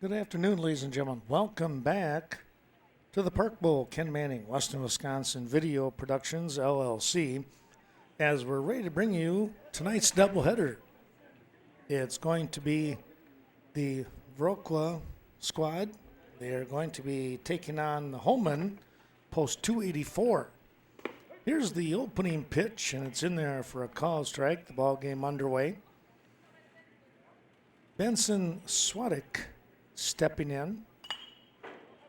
Good afternoon, ladies and gentlemen. Welcome back to the Park Bowl. Ken Manning, Western Wisconsin Video Productions, LLC, as we're ready to bring you tonight's doubleheader. It's going to be the Viroqua squad. They are going to be taking on the Holmen, post 284. Here's the opening pitch, and it's in there for a call strike. The ball game underway. Benson Swadek stepping in,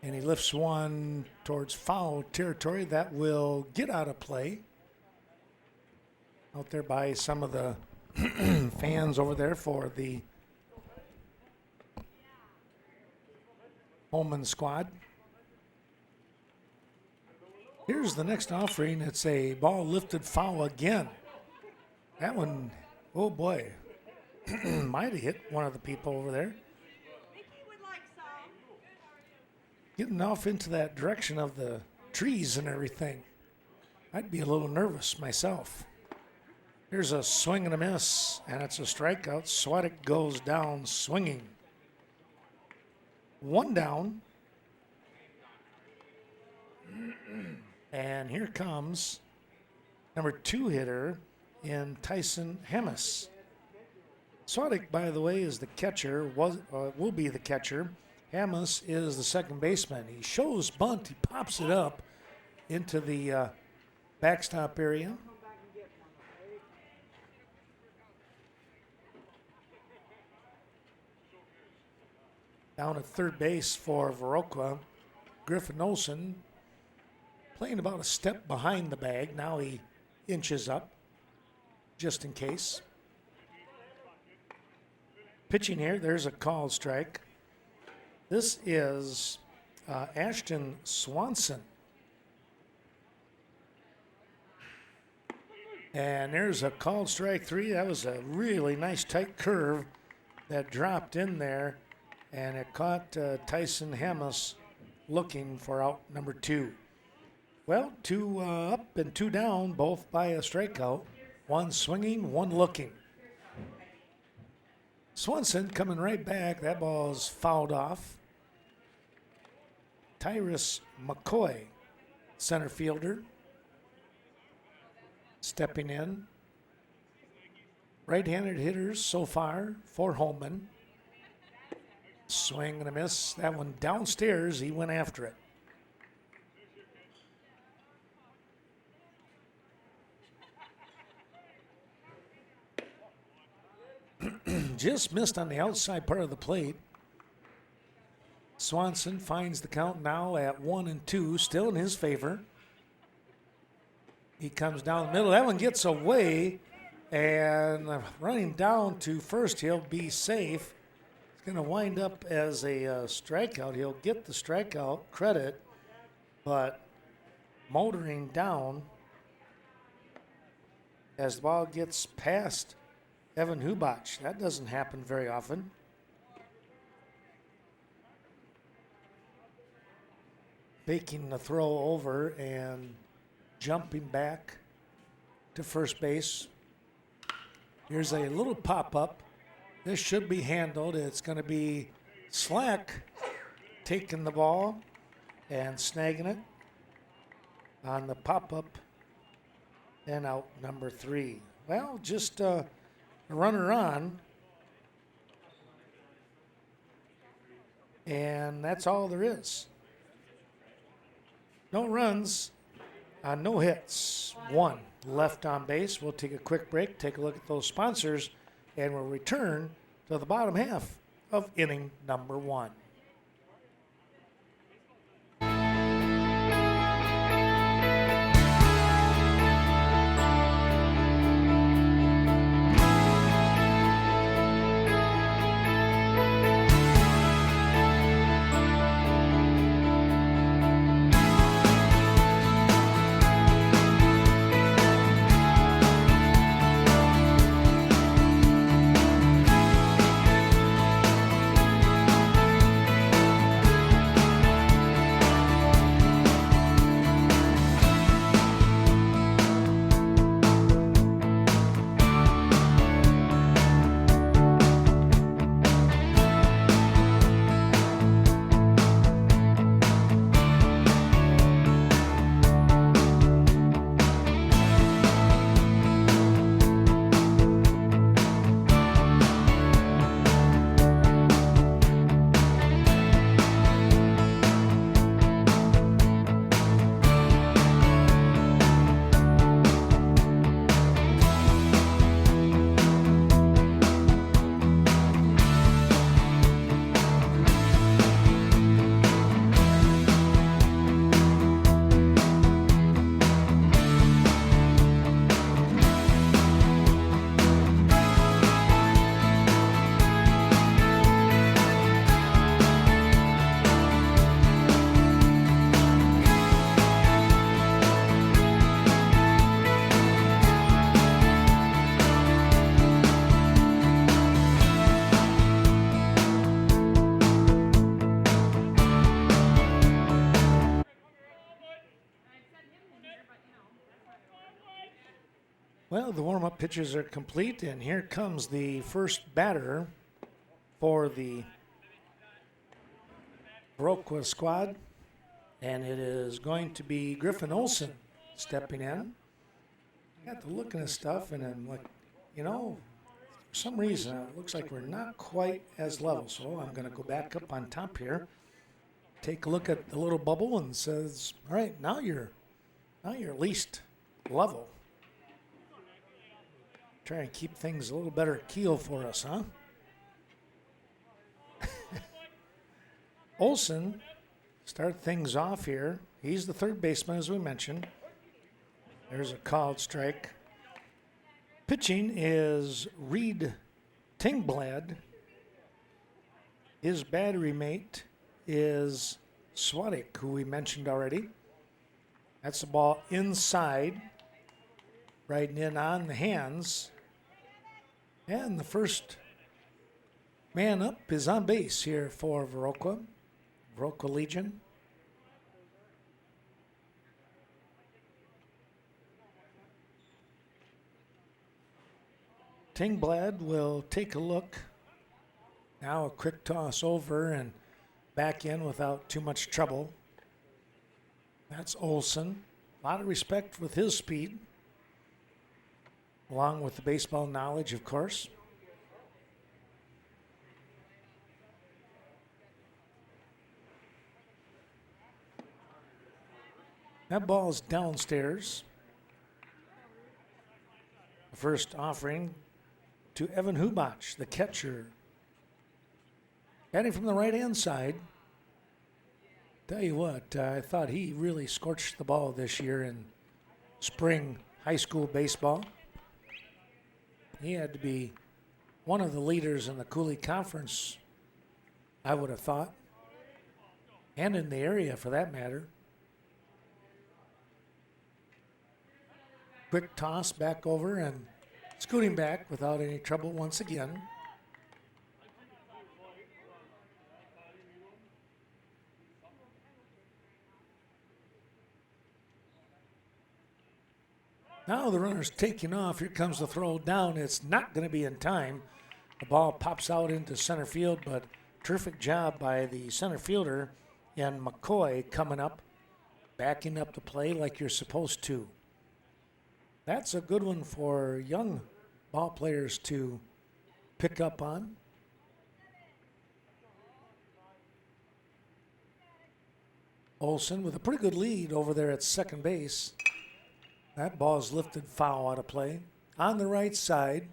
and he lifts one towards foul territory. That will get out of play. Out there by some of the fans over there for the Holmen squad. Here's the next offering. It's a ball lifted foul again. That one, oh boy, might have hit one of the people over there. Getting off into that direction of the trees and everything. I'd be a little nervous myself. Here's a swing and a miss, and it's a strikeout. Swadek goes down swinging. One down. And here comes number 2 hitter in Tyson Hammes. Swadek, by the way, is the catcher, will be the catcher. Hammes is the second baseman. He shows bunt. He pops it up into the backstop area. Down at third base for Viroqua, Griffin Olsen playing about a step behind the bag. Now he inches up just in case. Pitching here, there's a called strike. This is Ashton Swanson. And there's a called strike 3. That was a really nice tight curve that dropped in there, and it caught Tyson Hammes looking for out number 2. Well, 2 up and 2 down, both by a strikeout. One swinging, one looking. Swanson coming right back. That ball's fouled off. Tyrus McCoy, center fielder, stepping in. Right-handed hitters so far for Holmen. Swing and a miss. That one downstairs. He went after it. Just missed on the outside part of the plate. Swanson finds the count now at 1-2, still in his favor. He comes down the middle. That one gets away, and running down to first, he'll be safe. It's going to wind up as a strikeout. He'll get the strikeout credit, but motoring down as the ball gets past Evan Hubach. That doesn't happen very often. Faking the throw over and jumping back to first base. Here's a little pop-up. This should be handled. It's going to be Slack taking the ball and snagging it on the pop-up and out number 3. Well, just a runner on. And that's all there is. No runs, no hits. 1 left on base. We'll take a quick break, take a look at those sponsors, and we'll return to the bottom half of inning number 1. Well, the warm-up pitches are complete, and here comes the first batter for the Viroqua squad, and it is going to be Griffin Olson stepping in. I got to looking at stuff, and I'm like, you know, for some reason it looks like we're not quite as level. So I'm going to go back up on top here, take a look at the little bubble, and says, all right, now you're at least level. Try and keep things a little better keel for us, huh? Olson start things off here. He's the third baseman, as we mentioned. There's a called strike. Pitching is Reed Tingblad. His battery mate is Swadik, who we mentioned already. That's the ball inside, riding in on the hands. And the first man up is on base here for Viroqua Legion. Tingblad will take a look. Now a quick toss over and back in without too much trouble. That's Olson. A lot of respect with his speed, along with the baseball knowledge, of course. That ball's downstairs. The first offering to Evan Hubach, the catcher. Batting from the right-hand side. Tell you what, I thought he really scorched the ball this year in spring high school baseball. He had to be one of the leaders in the Cooley Conference, I would have thought, and in the area for that matter. Quick toss back over and scooting back without any trouble once again. Now the runner's taking off. Here comes the throw down. It's not going to be in time. The ball pops out into center field, but terrific job by the center fielder and McCoy coming up, backing up the play like you're supposed to. That's a good one for young ball players to pick up on. Olson with a pretty good lead over there at second base. That ball is lifted foul out of play on the right side.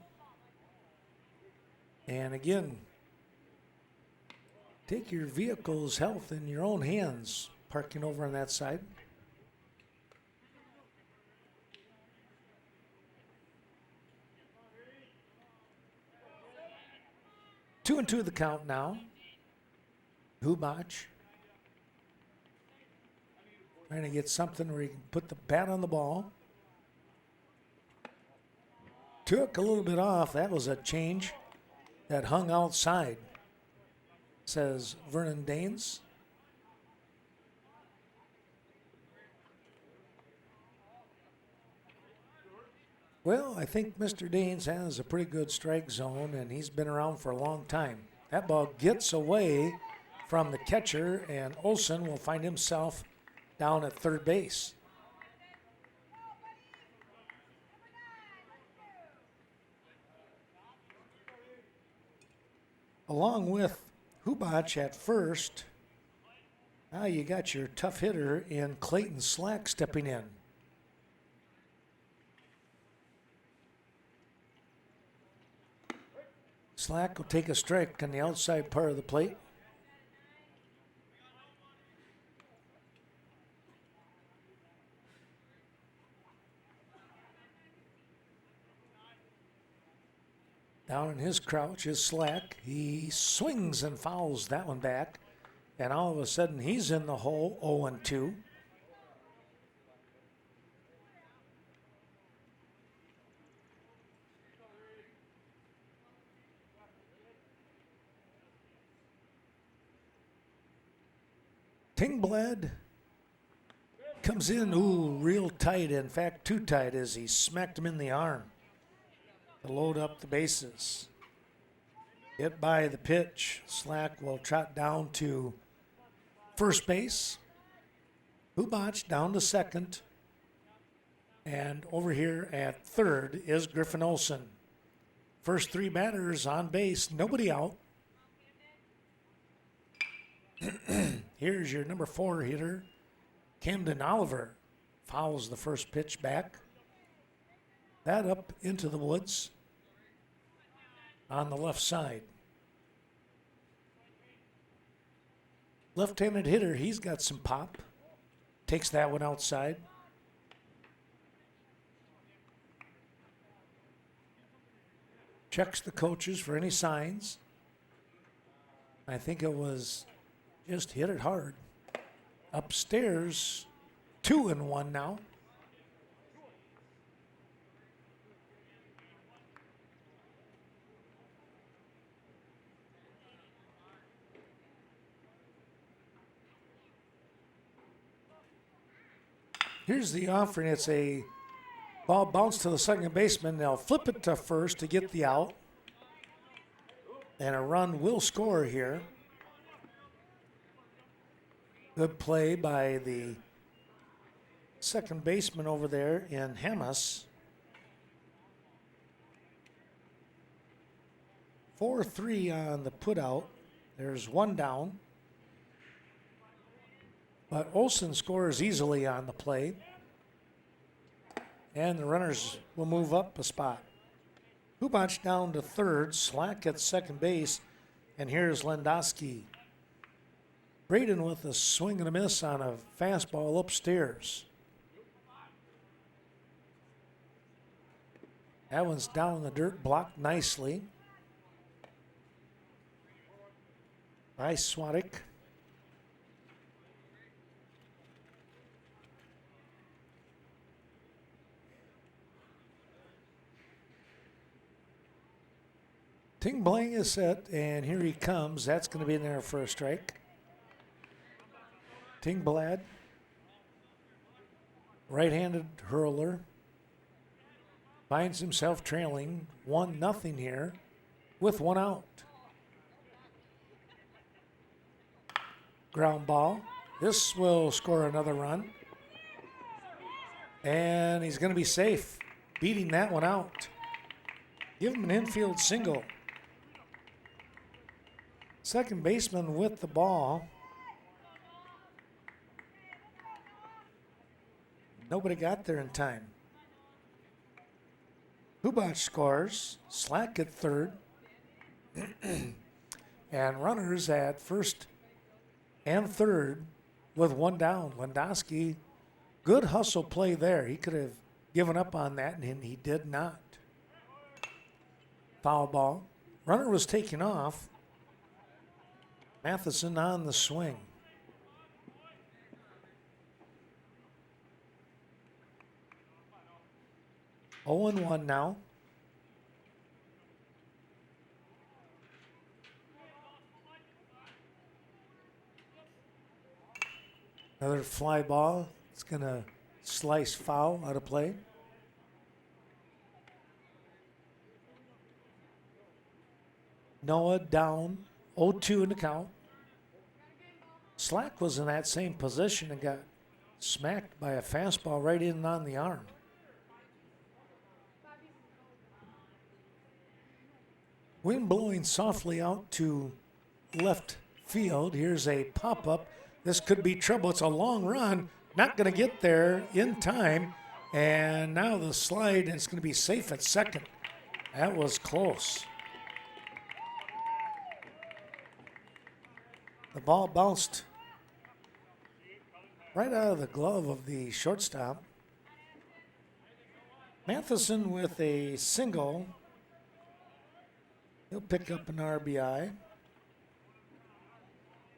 And again, take your vehicle's health in your own hands, parking over on that side. Two and two the count now. Hubach trying to get something where he can put the bat on the ball. Took a little bit off. That was a change that hung outside, says Vernon Daines. Well, I think Mr. Daines has a pretty good strike zone, and he's been around for a long time. That ball gets away from the catcher, and Olson will find himself down at third base. Along with Hubach at first, now you got your tough hitter in Clayton Slack stepping in. Slack will take a strike on the outside part of the plate. Down in his crouch is Slack. He swings and fouls that one back. And all of a sudden, he's in the hole, 0-2. Tingblad comes in, ooh, real tight. In fact, too tight as he smacked him in the arm to load up the bases. Hit by the pitch. Slack will trot down to first base. Hubach down to second. And over here at third is Griffin Olsen. First three batters on base, nobody out. Here's your number 4 hitter, Camden Oliver. Fouls the first pitch back. That up into the woods on the left side. Left-handed hitter, he's got some pop. Takes that one outside. Checks the coaches for any signs. I think it was just hit it hard. Upstairs, 2-1 now. Here's the offering. It's a ball bounced to the second baseman. They'll flip it to first to get the out. And a run will score here. Good play by the second baseman over there in Hamas. 4-3 on the putout. There's one down. But Olsen scores easily on the play. And the runners will move up a spot. Hubach down to third, Slack at second base, and here's Landowski. Braden with a swing and a miss on a fastball upstairs. That one's down the dirt, blocked nicely by Swadek. Ting Blang is set, and here he comes. That's going to be in there for a strike. Ting Blad, right-handed hurler, finds himself trailing 1-0 here with one out. Ground ball. This will score another run. And he's going to be safe, beating that one out. Give him an infield single. Second baseman with the ball. Nobody got there in time. Hubach scores. Slack at third. And runners at first and third with one down. Landowski, good hustle play there. He could have given up on that, and he did not. Foul ball. Runner was taken off. Matheson on the swing. Oh and 1 now. Another fly ball. It's going to slice foul out of play. Noah down 0-2 in the count. Slack was in that same position and got smacked by a fastball right in on the arm. Wind blowing softly out to left field. Here's a pop-up. This could be trouble. It's a long run. Not going to get there in time. And now the slide, and it's going to be safe at second. That was close. The ball bounced right out of the glove of the shortstop. Matheson with a single. He'll pick up an RBI.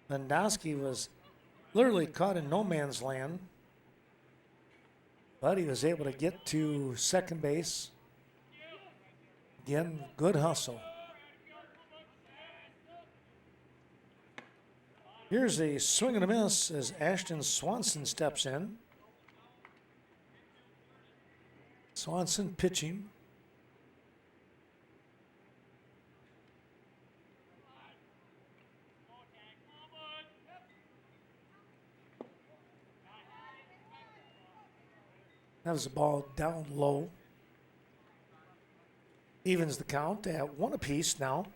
Landowski was literally caught in no man's land, but he was able to get to second base. Again, good hustle. Here's a swing and a miss as Ashton Swanson steps in. Swanson pitching. That was the ball down low. Evens the count at 1 apiece now.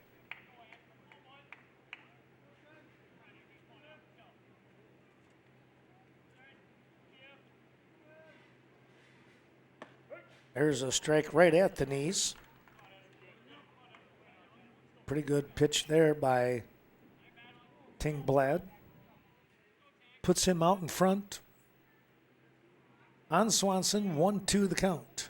There's a strike right at the knees. Pretty good pitch there by Tingblad. Puts him out in front. On Swanson, 1-2 the count.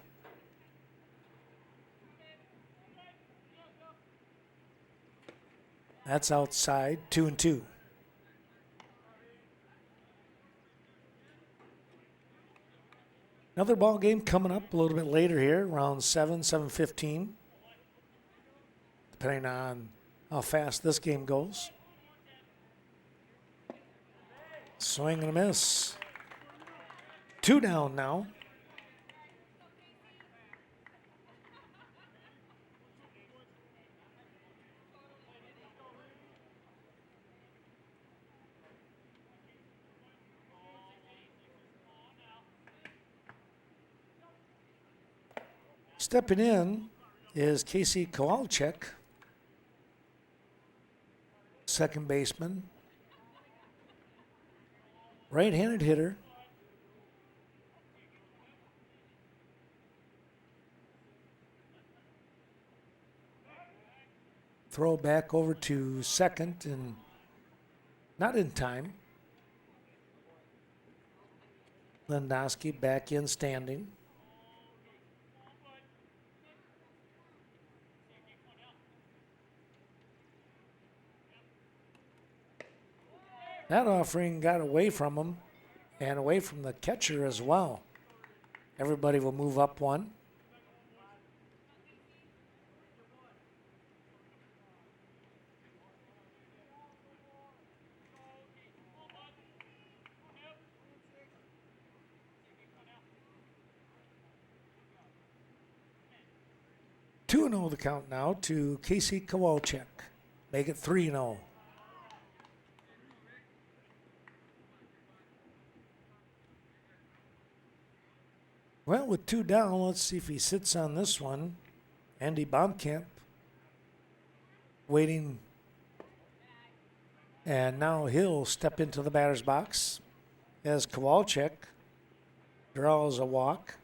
That's outside, 2-2. Another ball game coming up a little bit later here, around 7:15, depending on how fast this game goes. Swing and a miss. 2 down now. Stepping in is Casey Kowalczyk, second baseman. Right-handed hitter. Throw back over to second and not in time. Lendowski back in standing. That offering got away from him and away from the catcher as well. Everybody will move up 1. Two 2-0 the count now to Casey Kowalczyk. Make it 3-0. Well, with 2 down, let's see if he sits on this one. Andy Baumkamp waiting. And now he'll step into the batter's box as Kowalczyk draws a walk.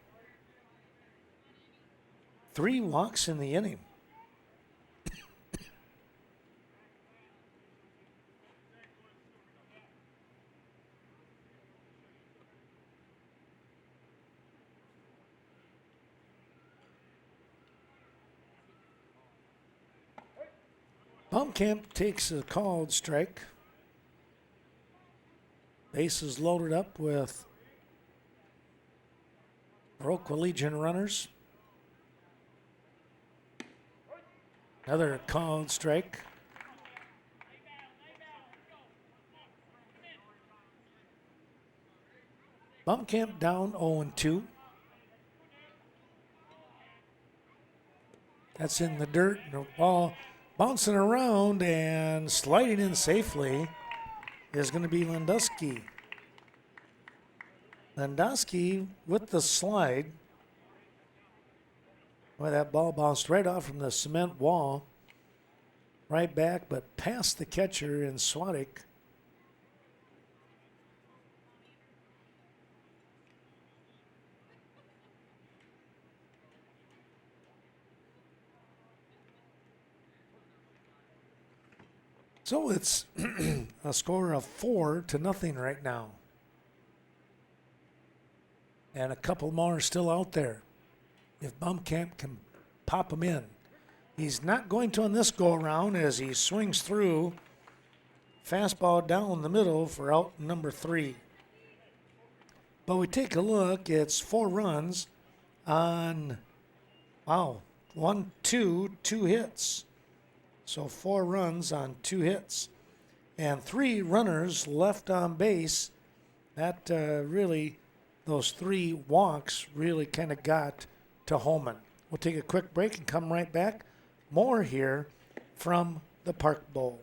3 walks in the inning. Baumkamp takes a called strike. Bases loaded up with Viroqua Legion runners. Another called strike. Baumkamp down 0-2. That's in the dirt. The ball bouncing around and sliding in safely is going to be Lendowski. Lendowski with the slide. Well, that ball bounced right off from the cement wall. Right back, but past the catcher in Swadik. So it's a score of 4-0 right now. And a couple more still out there. If Baumkamp can pop them in. He's not going to on this go-around as he swings through. Fastball down the middle for out number 3. But we take a look, it's 4 runs on, 1, 2 hits. So 4 runs on 2 hits. And 3 runners left on base. That really, those 3 walks really kind of got to Holmen. We'll take a quick break and come right back. More here from the Park Bowl.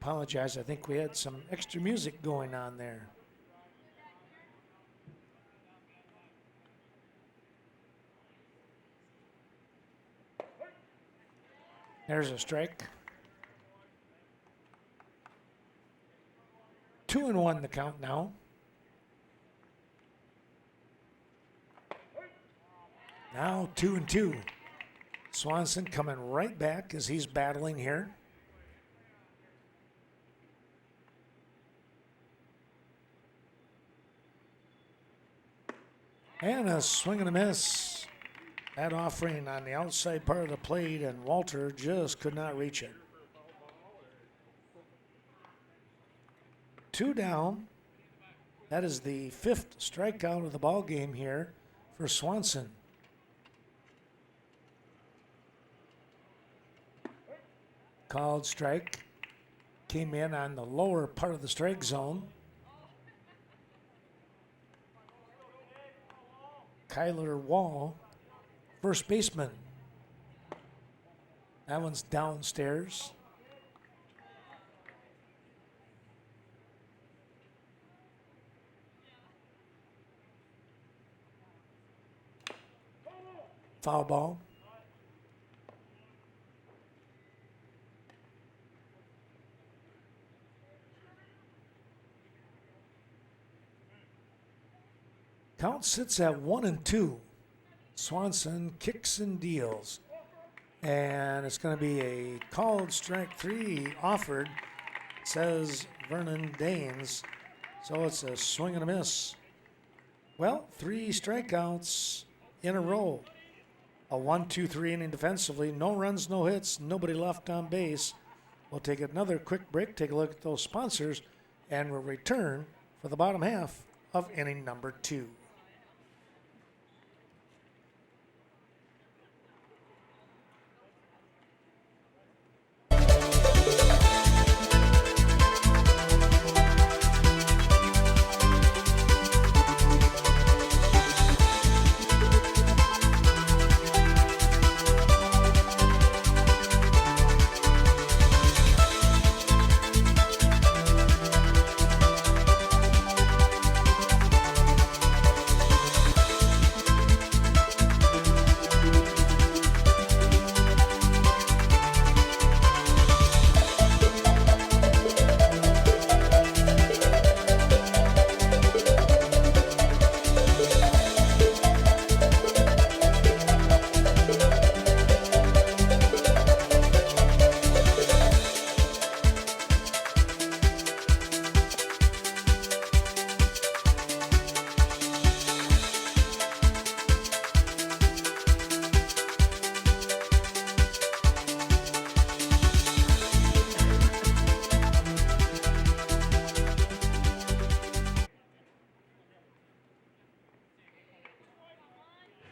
Apologize, I think we had some extra music going on there. There's a strike. 2-1 the count now. Now 2-2. Swanson coming right back as he's battling here. And a swing and a miss. That offering on the outside part of the plate, and Walter just could not reach it. 2 down. That is the 5th strikeout of the ball game here for Swanson. Called strike. Came in on the lower part of the strike zone. Kyler Wall, first baseman. That one's downstairs. Foul ball. Count sits at 1-2. Swanson kicks and deals. And it's going to be a called strike 3 offered, says Vernon Daines. So it's a swing and a miss. Well, 3 strikeouts in a row. A 1-2-3 inning defensively. No runs, no hits, nobody left on base. We'll take another quick break, take a look at those sponsors, and we'll return for the bottom half of inning number 2.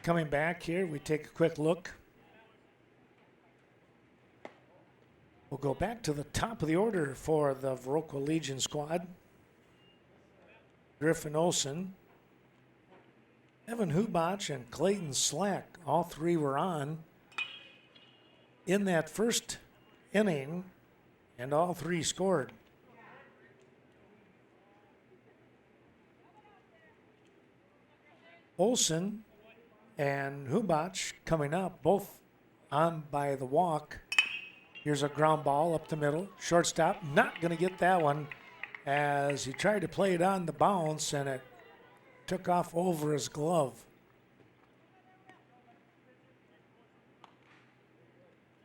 Coming back here, we take a quick look. We'll go back to the top of the order for the Viroqua Legion squad. Griffin Olson, Evan Hubach, and Clayton Slack. All three were on in that first inning, and all three scored. Olson and Hubach coming up, both on by the walk. Here's a ground ball up the middle. Shortstop not going to get that one as he tried to play it on the bounce and it took off over his glove.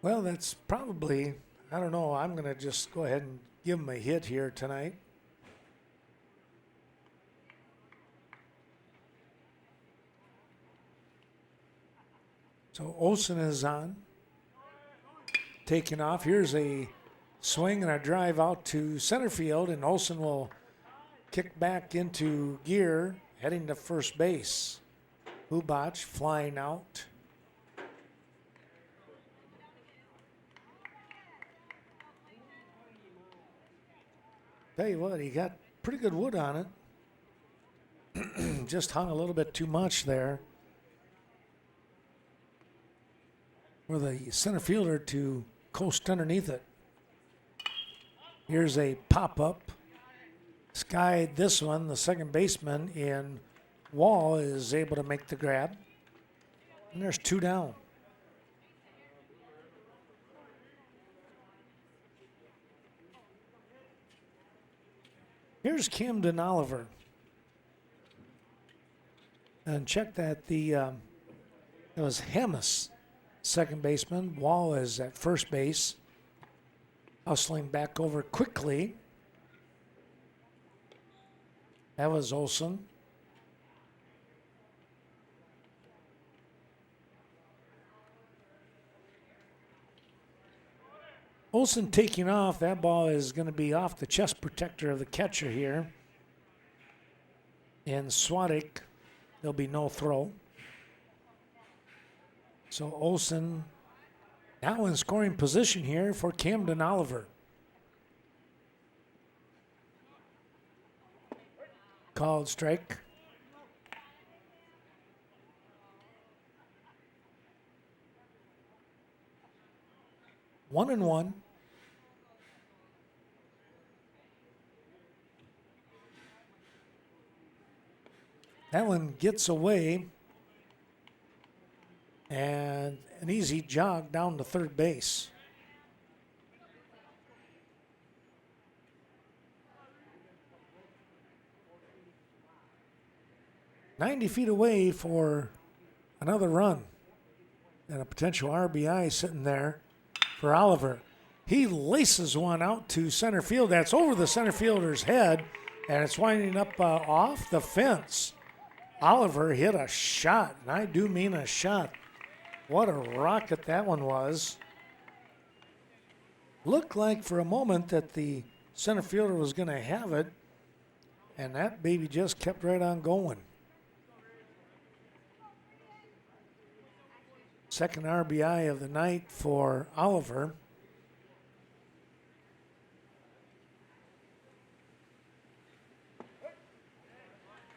Well, that's probably, I don't know, I'm going to just go ahead and give him a hit here tonight. So Olson is on, taking off. Here's a swing and a drive out to center field, and Olson will kick back into gear, heading to first base. Hubach flying out. Tell you what, he got pretty good wood on it. Just hung a little bit too much there for the center fielder to coast underneath it. Here's a pop-up. Skied this one. The second baseman in Wall is able to make the grab. And there's two down. Here's Camden Oliver. And check that it was Hemis, second baseman. Wall is at first base. Hustling back over quickly. That was Olson. Olson taking off. That ball is going to be off the chest protector of the catcher here. And Swadek, there'll be no throw. So Olson now in scoring position here for Camden Oliver. Called strike. One and one. That one gets away. And an easy jog down to third base. "90 feet away for another run. And a potential RBI sitting there for Oliver. He laces one out to center field. That's over the center fielder's head, and it's winding up off the fence. Oliver hit a shot, and I do mean a shot. What a rocket that one was. Looked like for a moment that the center fielder was going to have it, and that baby just kept right on going. Second RBI of the night for Oliver.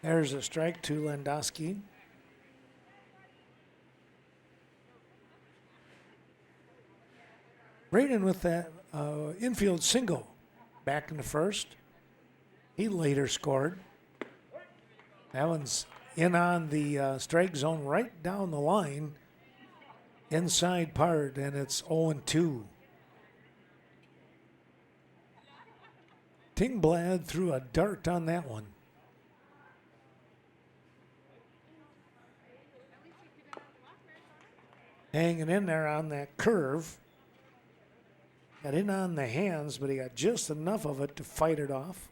There's a strike to Landowski. Braden with that infield single back in the first. He later scored. That one's in on the strike zone right down the line. Inside part, and it's 0-2. Tingblad threw a dart on that one. Hanging in there on that curve. Got in on the hands, but he got just enough of it to fight it off.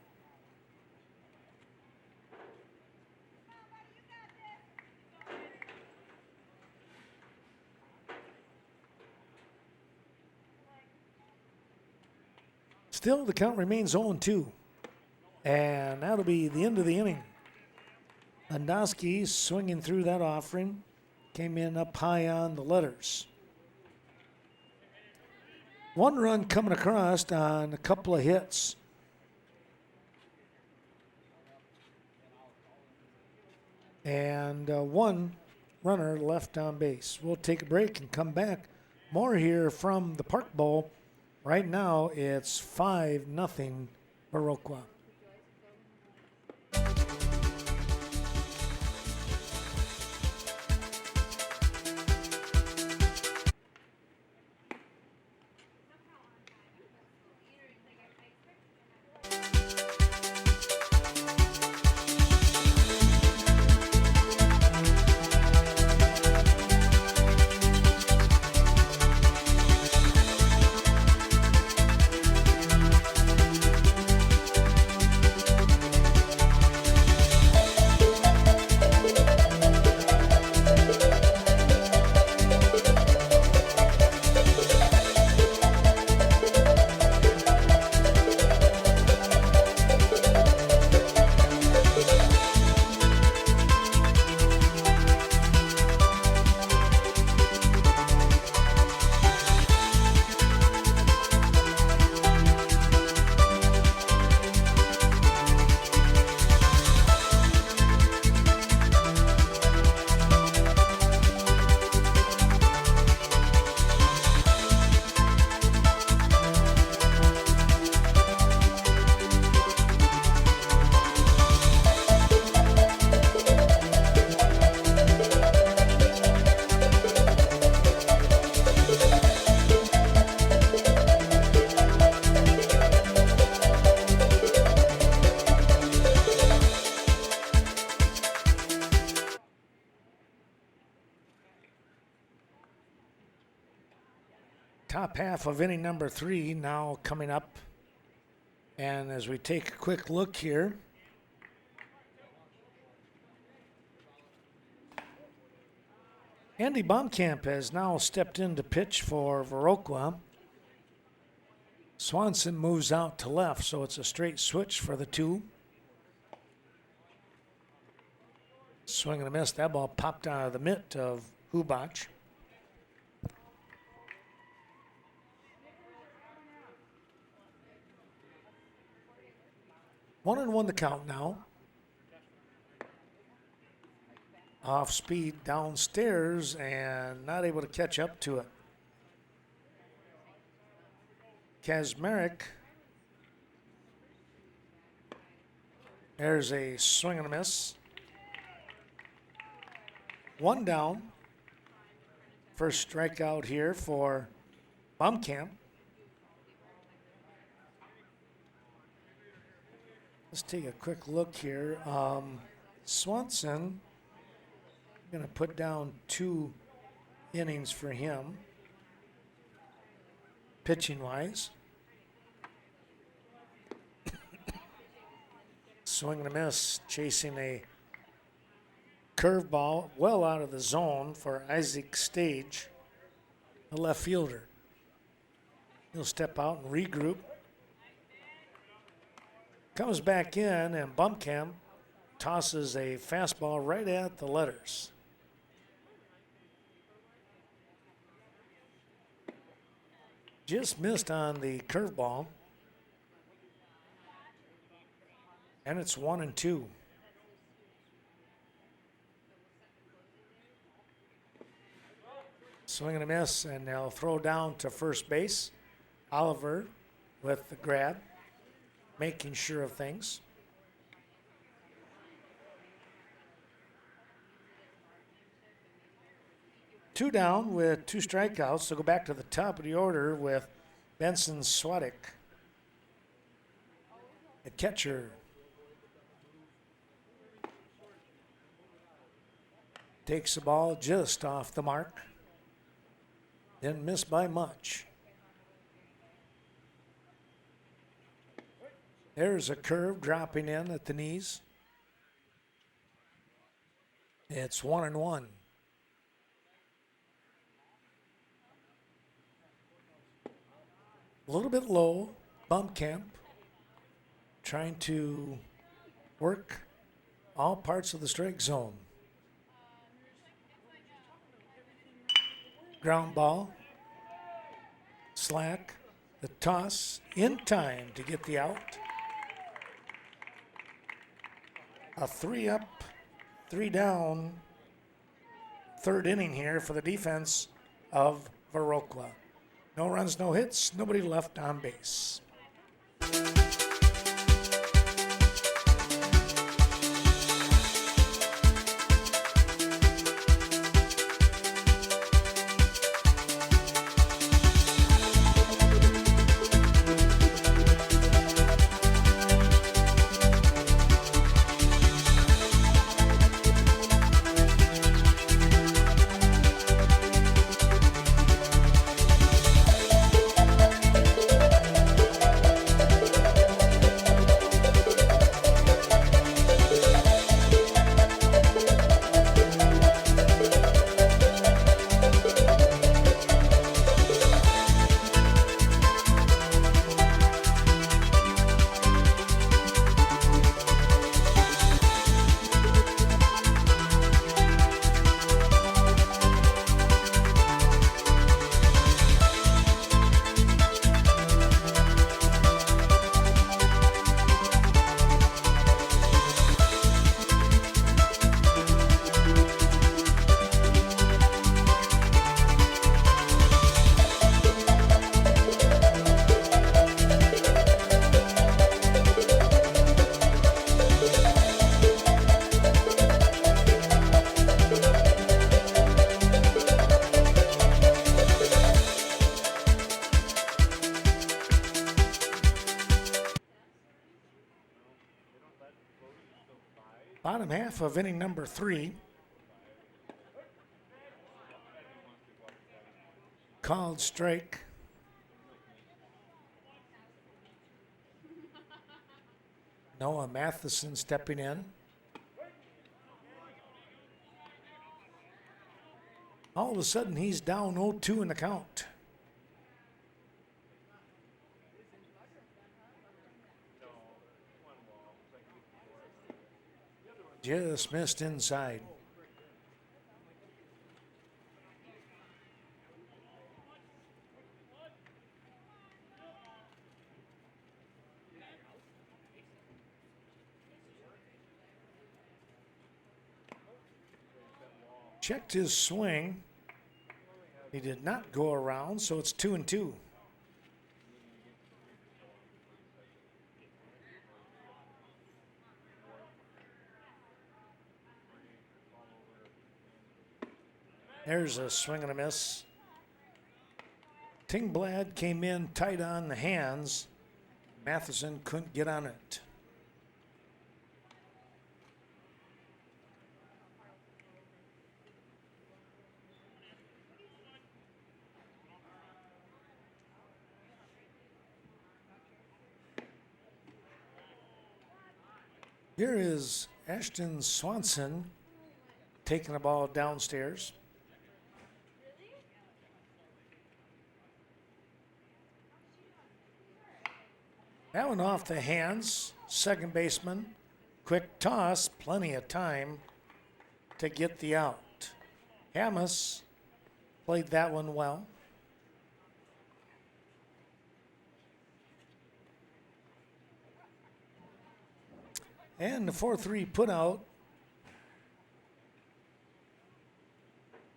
Still, the count remains 0-2. And that'll be the end of the inning. Landowski swinging through that offering. Came in up high on the letters. One run coming across on a couple of hits. And one runner left on base. We'll take a break and come back. More here from the Park Bowl. Right now, it's 5-0 Viroqua. Top half of inning number 3 now coming up. And as we take a quick look here, Andy Baumkamp has now stepped in to pitch for Viroqua. Swanson moves out to left, so it's a straight switch for the two. Swing and a miss. That ball popped out of the mitt of Hubach. One and one the count now. Off speed downstairs and not able to catch up to it. Kazmarek. There's a swing and a miss. One down. First strikeout here for Baumkamp. Let's take a quick look here. Swanson, going to put down 2 innings for him, pitching-wise. Swing and a miss, chasing a Curveball well out of the zone for Isaac Stage, the left fielder. He'll step out and regroup. Comes back in, and Bumpkamp tosses a fastball right at the letters. Just missed on the curveball. And it's 1-2. Swing and a miss, and they'll throw down to first base. Oliver with the grab, making sure of things. Two down with 2 strikeouts. So go back to the top of the order with Benson Swadek at catcher. Takes the ball just off the mark. Didn't miss by much. There's a curve dropping in at the knees. It's 1-1. A little bit low. Bumpkamp trying to work all parts of the strike zone. Ground ball. Slack. The toss in time to get the out. A 3-up, 3-down third inning here for the defense of Viroqua. No runs, no hits, nobody left on base. Bottom half of inning number 3. Called strike. Noah Matheson stepping in. All of a sudden, he's down 0-2 in the count. Just missed inside. Checked his swing. He did not go around, so it's 2-2. There's a swing and a miss. Tingblad came in tight on the hands. Matheson couldn't get on it. Here is Ashton Swanson taking the ball downstairs. That one off the hands. Second baseman. Quick toss. Plenty of time to get the out. Hamas played that one well. And the 4-3 put out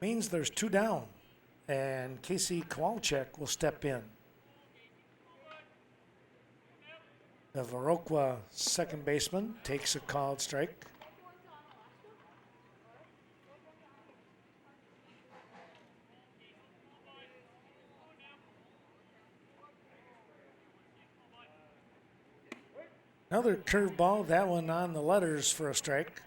means there's 2 down. And Casey Kowalczyk will step in. The Viroqua second baseman takes a called strike. Another curveball, that one on the letters for a strike.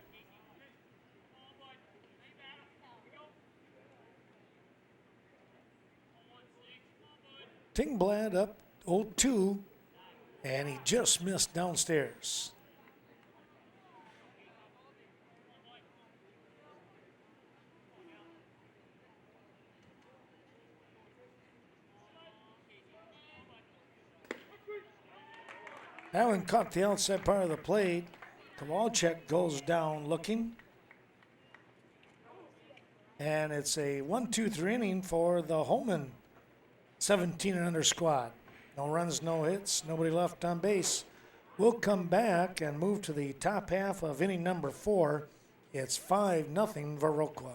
Tingblad up 0-2, and he just missed downstairs. That one caught the outside part of the plate. Kowalczyk goes down looking. And it's a 1-2-3 inning for the Holmen 17 and under squad. No runs, no hits, nobody left on base. We'll come back and move to the top half of inning number 4. It's 5-0 Viroqua.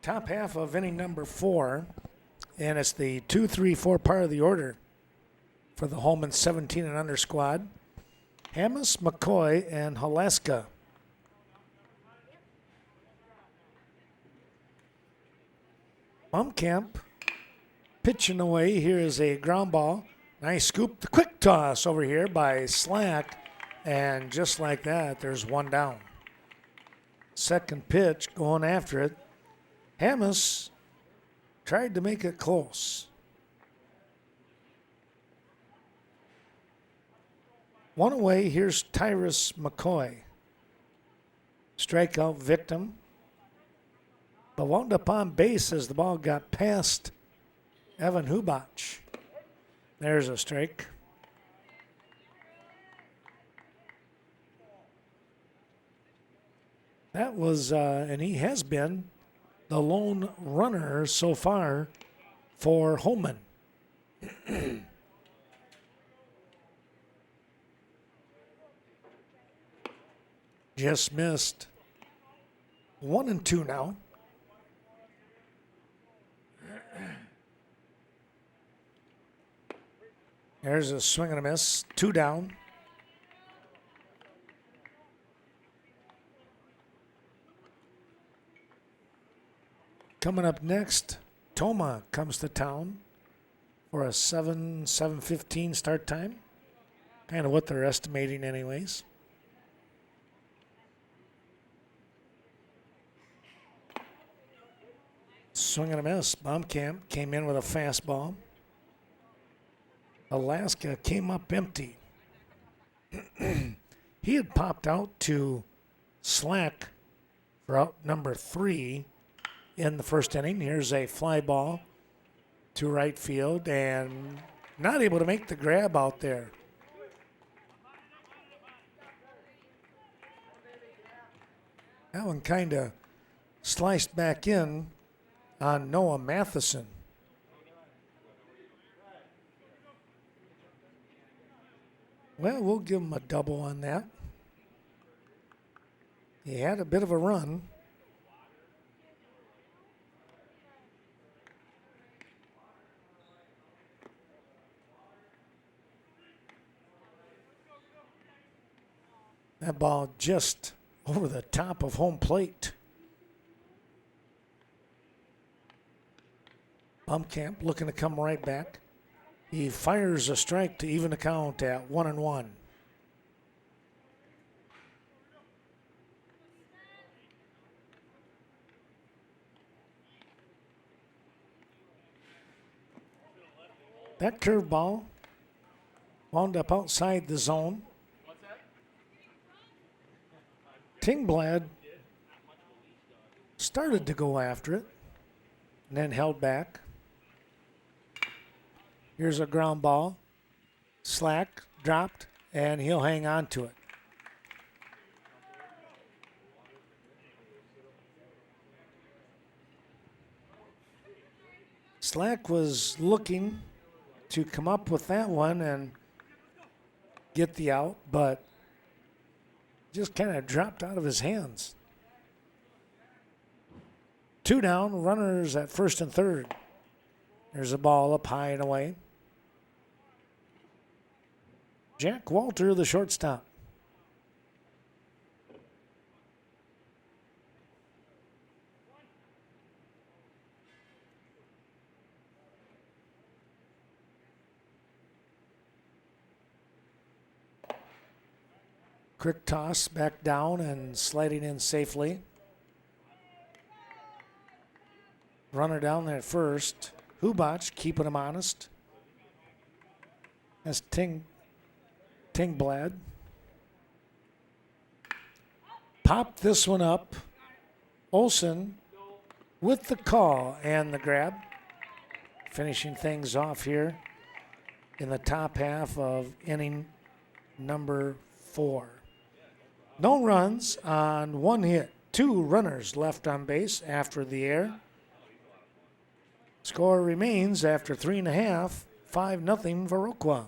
Top half of inning number 4, and it's the 2-3-4 part of the order for the Holmen 17 and under squad. Hamas, McCoy, and Halaska. Umkamp pitching away. Here is a ground ball. Nice scoop. The quick toss over here by Slack, and just like that, there's 1 down. Second pitch going after it. Hamas tried to make it close. 1 away, here's Tyrus McCoy. Strikeout victim. But wound up on base as the ball got past Evan Hubach. There's a strike. That was, and he has been the lone runner so far for Holmen. Just missed. 1-2 now. There's a swing and a miss. 2 down. Coming up next, Toma comes to town for a 7:15 start time. Kind of what they're estimating anyways. Swing and a miss. Baumkamp came in with a fastball. Alaska came up empty. He had popped out to Slack for out number 3 in the first inning. Here's a fly ball to right field and not able to make the grab out there. That one kind of sliced back in on Noah Matheson. Well, we'll give him a double on that. He had a bit of a run. That ball just over the top of home plate. Baumkamp looking to come right back. He fires a strike to even the count at 1-1. That curveball wound up outside the zone. Tingblad started to go after it and then held back. Here's a ground ball. Slack dropped, and he'll hang on to it. Slack was looking to come up with that one and get the out, but just kind of dropped out of his hands. 2 down, runners at first and third. There's a ball up high and away. Jack Walter, the shortstop. Quick toss back down and sliding in safely. Runner down there at first. Hubach keeping him honest. That's Tingblad. Popped this one up. Olsen with the call and the grab. Finishing things off here in the top half of inning number 4. No runs on 1 hit. 2 runners left on base after the error. Score remains after 3.5, 5-0 Viroqua.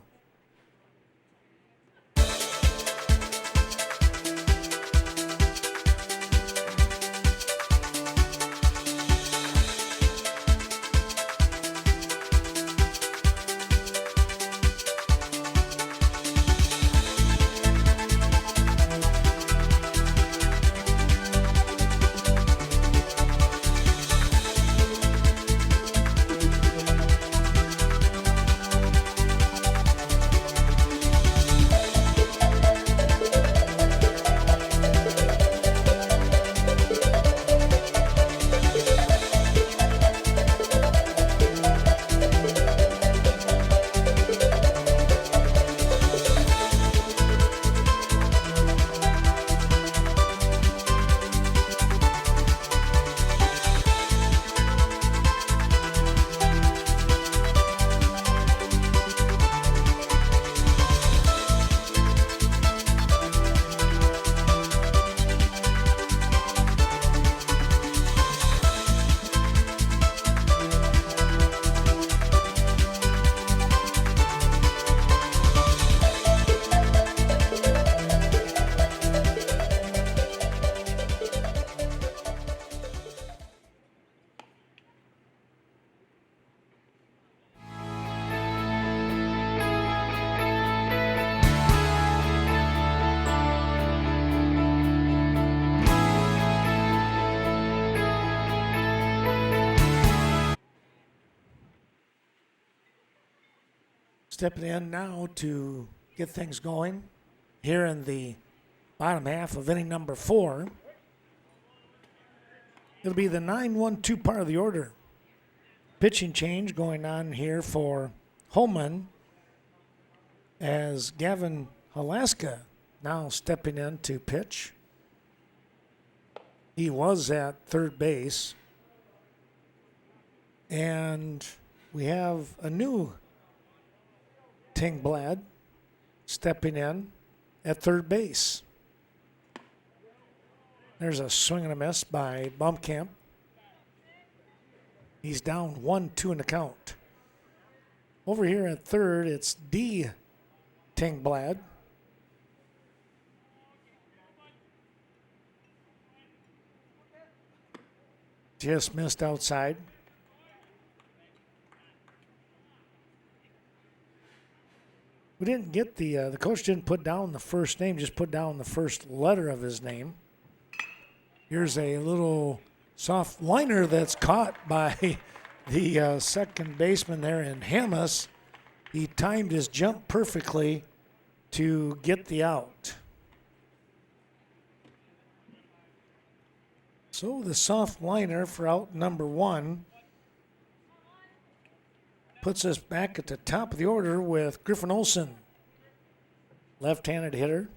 Stepping in now to get things going here in the bottom half of inning number 4. It'll be the 9-1-2 part of the order. Pitching change going on here for Holmen as Gavin Alaska now stepping in to pitch. He was at third base. And we have a new Tingblad stepping in at third base. There's a swing and a miss by Bumpkamp. He's down 1-2 in the count. Over here at third, it's D. Tingblad. Just missed outside. We didn't get the coach didn't put down the first name, just put down the first letter of his name. Here's a little soft liner that's caught by the second baseman there in Hamas. He timed his jump perfectly to get the out. So the soft liner for out number one puts us back at the top of the order with Griffin Olson, left-handed hitter.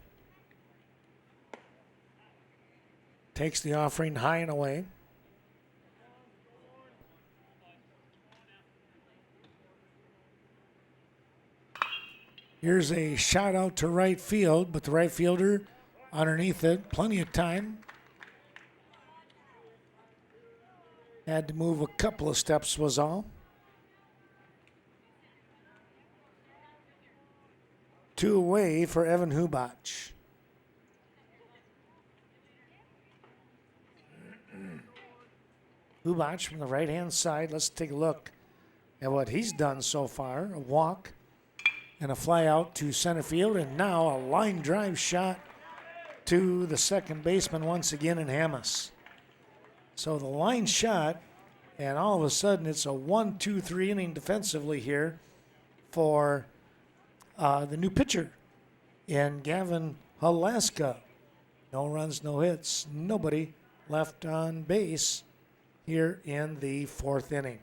Takes the offering high and away. Here's a shot out to right field, but the right fielder underneath it, plenty of time. Had to move a couple of steps was all. 2 away for Evan Hubach. Hubach from the right-hand side. Let's take a look at what he's done so far. A walk and a fly out to center field, and now a line drive shot to the second baseman once again in Hamas. So the line shot, and all of a sudden it's a 1-2-3 inning defensively here for the new pitcher in Gavin Alaska. No runs, no hits, nobody left on base here in the 4th inning.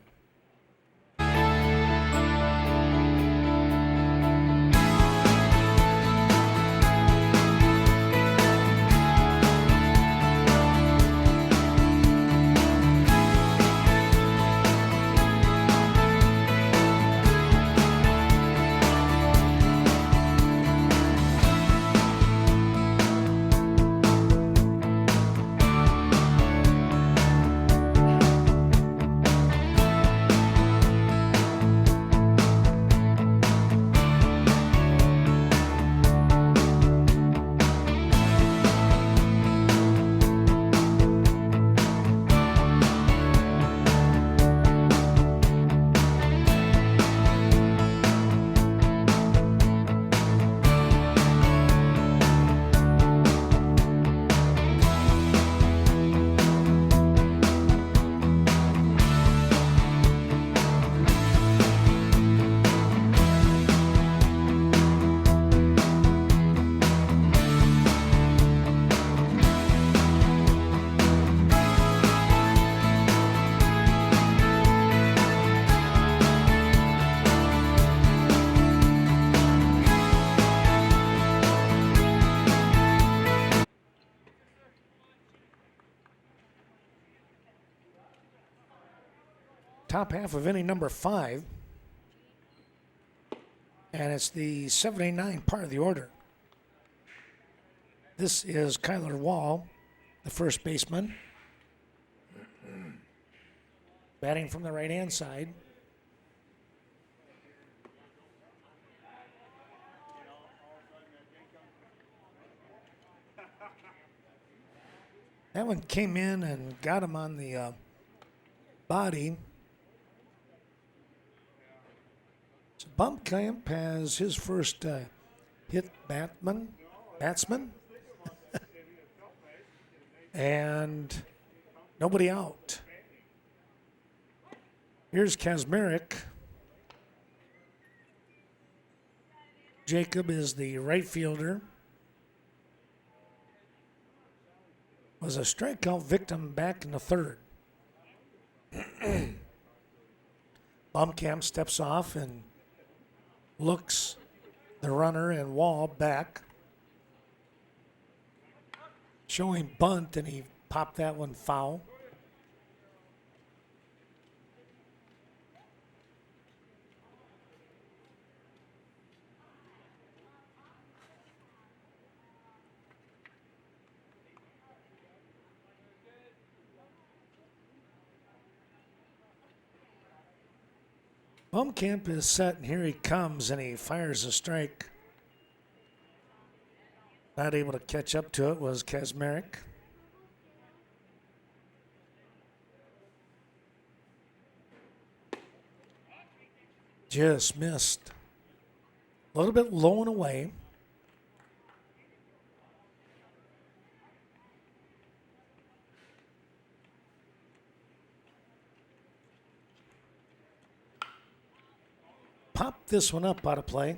Top half of inning number 5. And it's the 79 part of the order. This is Kyler Wall, the first baseman. Batting from the right-hand side. That one came in and got him on the body. So Bumpkamp has his first hit batsman. And nobody out. Here's Kazmarek. Jacob is the right fielder. Was a strikeout victim back in the 3rd. Blomkamp steps off and looks the runner and Wall back, showing bunt, and he popped that one foul. Blomkamp is set, and here he comes, and he fires a strike. Not able to catch up to it was Kaczmarek. Just missed. A little bit low and away. Popped this one up out of play.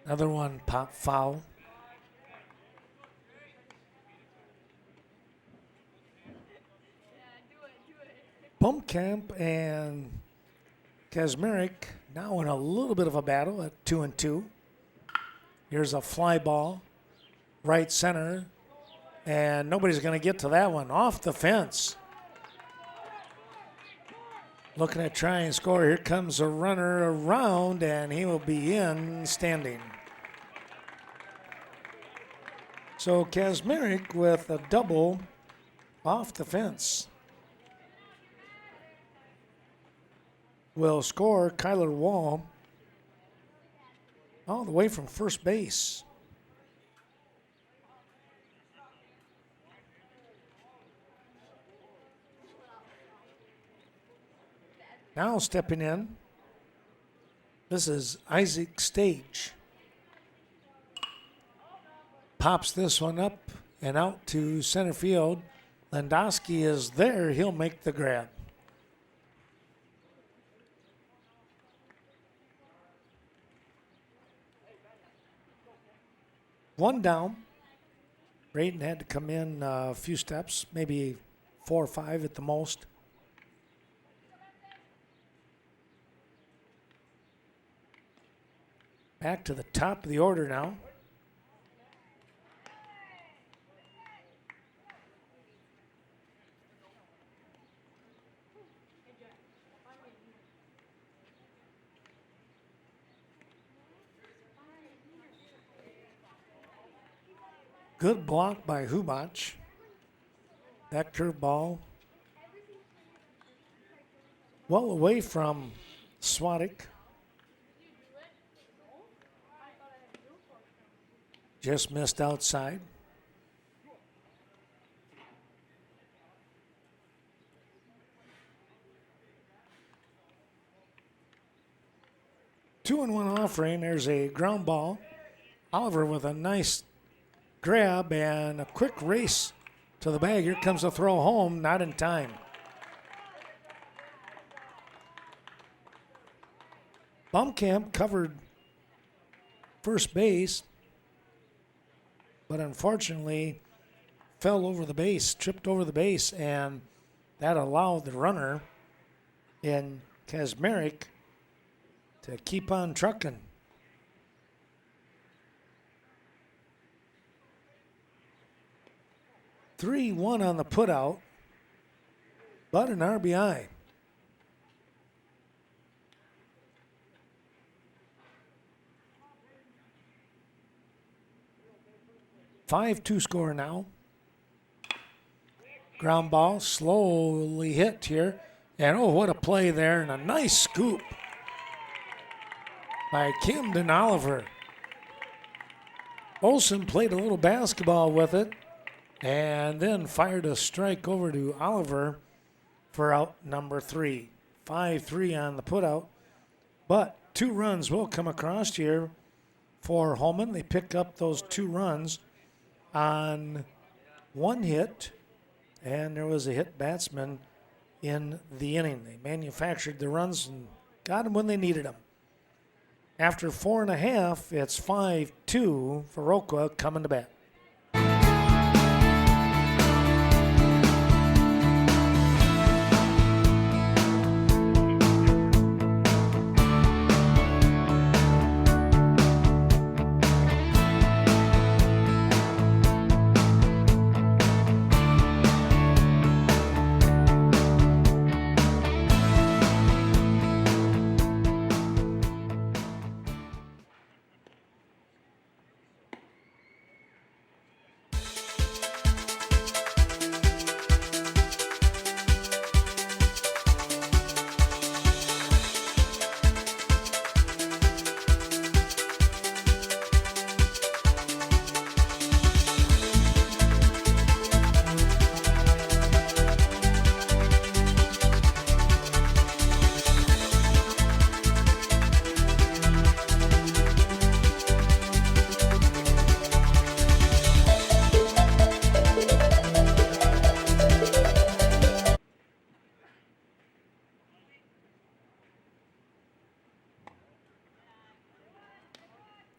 Another one pop foul. Blomkamp and Kaczmarek now in a little bit of a battle at 2-2. Here's a fly ball, right center, and nobody's going to get to that one. Off the fence. Looking to try and score. Here comes a runner around, and he will be in standing. So Kaczmarek with a double off the fence will score Kyler Wall all the way from first base. Now stepping in, this is Isaac Stage. Pops this one up and out to center field. Landowski is there. He'll make the grab. One down. Braden had to come in a few steps, maybe 4 or 5 at the most. Back to the top of the order now. Good block by Hubach. That curveball well away from Swadek. Just missed outside. Two and one offering. There's a ground ball. Oliver with a nice grab and a quick race to the bag. Here comes a throw home, not in time. Blomkamp covered first base, but unfortunately fell over the base, tripped over the base, and that allowed the runner in Kaczmarek to keep on trucking. Three-one on the putout, but an RBI. Five-two score now. Ground ball slowly hit here. And oh, what a play there, and a nice scoop by Camden Oliver. Olson played a little basketball with it and then fired a strike over to Oliver for out number 3. 5-3 on the putout. But 2 runs will come across here for Holmen. They pick up those 2 runs on 1 hit, and there was a hit batsman in the inning. They manufactured the runs and got them when they needed them. After 4.5, it's 5-2 for Viroqua coming to bat.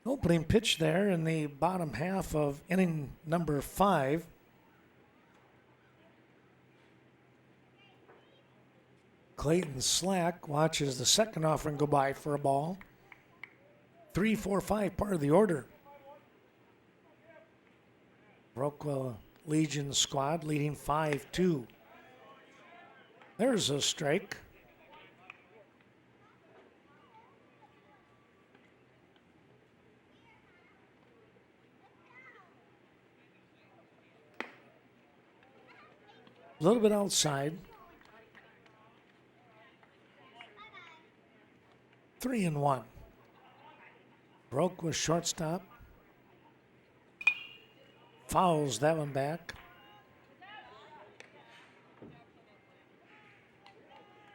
Opening pitch there in the bottom half of inning number 5. Clayton Slack watches the second offering go by for a ball. 3, 4, 5 part of the order. Viroqua Legion squad leading 5-2. There's a strike. A little bit outside. 3-1. Viroqua shortstop. Fouls that one back.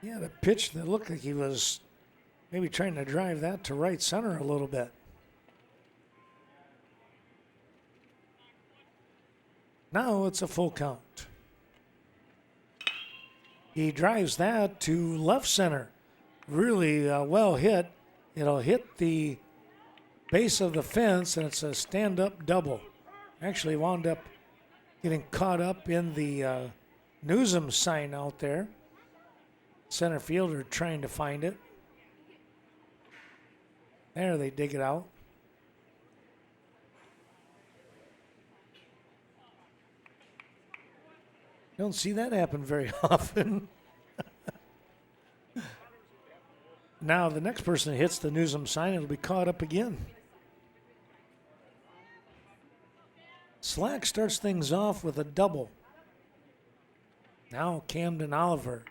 He had a pitch that looked like he was maybe trying to drive that to right center a little bit. Now it's a full count. He drives that to left center. Really well hit. It'll hit the base of the fence, and it's a stand-up double. Actually wound up getting caught up in the Newsom sign out there. Center fielder trying to find it. There, they dig it out. Don't see that happen very often. Now the next person that hits the Newsom sign, it'll be caught up again. Slack starts things off with a double. Now Camden Oliver,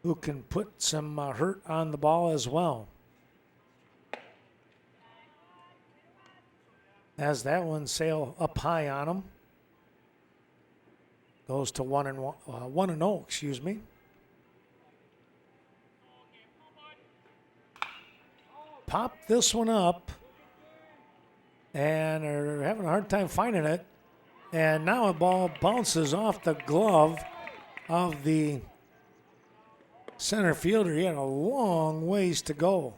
who can put some hurt on the ball as well. As that one sail up high on him. Goes to 1-0, excuse me. Pop this one up, and are having a hard time finding it. And now a ball bounces off the glove of the center fielder. He had a long ways to go.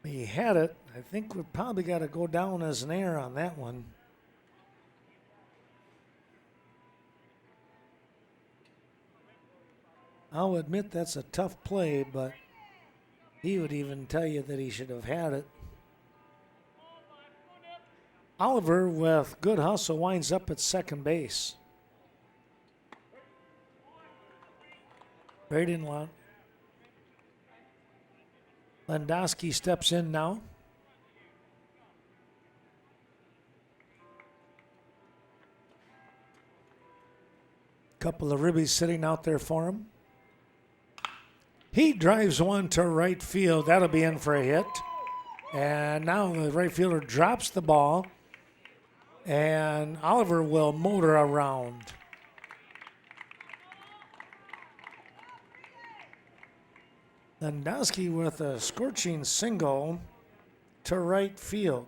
He had it. I think we've probably got to go down as an error on that one. I'll admit that's a tough play, but he would even tell you that he should have had it. Oliver, with good hustle, winds up at second base. Braden Landowski steps in now. Couple of ribbies sitting out there for him. He drives one to right field. That'll be in for a hit. And now the right fielder drops the ball. And Oliver will motor around. Landowski with a scorching single to right field.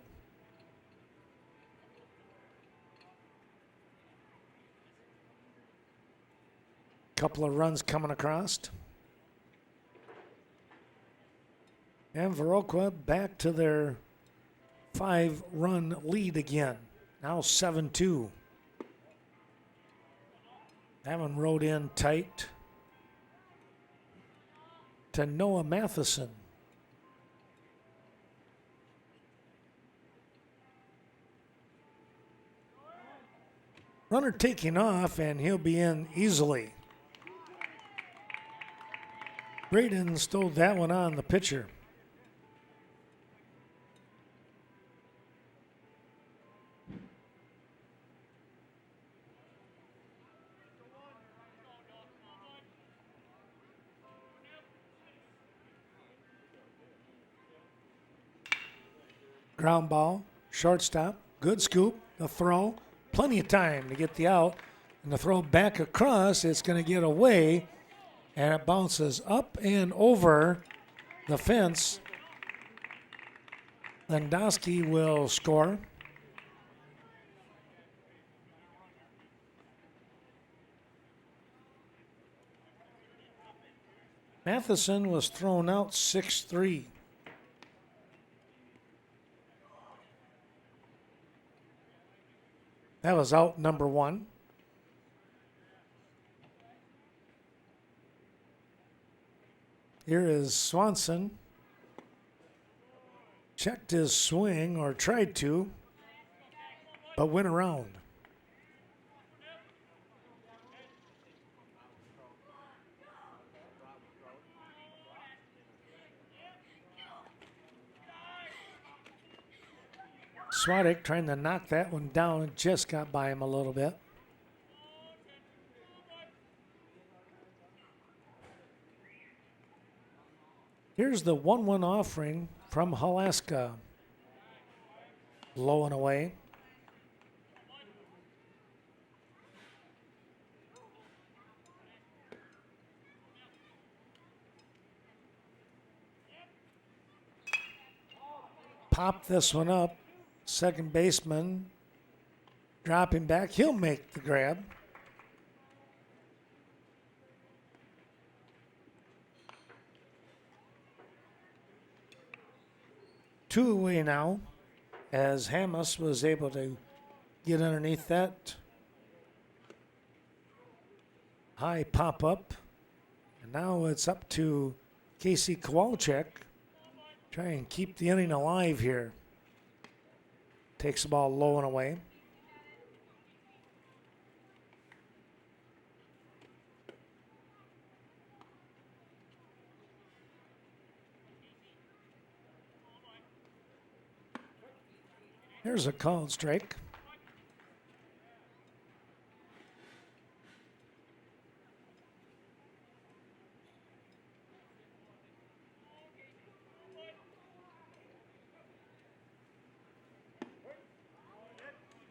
Couple of runs coming across. And Viroqua back to their 5-run lead again. Now 7-2. That one rode in tight to Noah Matheson. Runner taking off, and he'll be in easily. Braden stole that one on the pitcher. Ground ball, shortstop, good scoop, the throw, plenty of time to get the out, and the throw back across, it's going to get away, and it bounces up and over the fence. Landowski will score. Matheson was thrown out 6-3. That was out number 1. Here is Swanson. Checked his swing, or tried to, but went around. Swadek trying to knock that one down and just got by him a little bit. Here's the 1-1 offering from Alaska. Low and away. Pop this one up. Second baseman dropping back. He'll make the grab. Two away now, as Hamas was able to get underneath that high pop up. And now it's up to Casey Kowalczyk. Try and keep the inning alive here. Takes the ball low and away. Here's a called strike.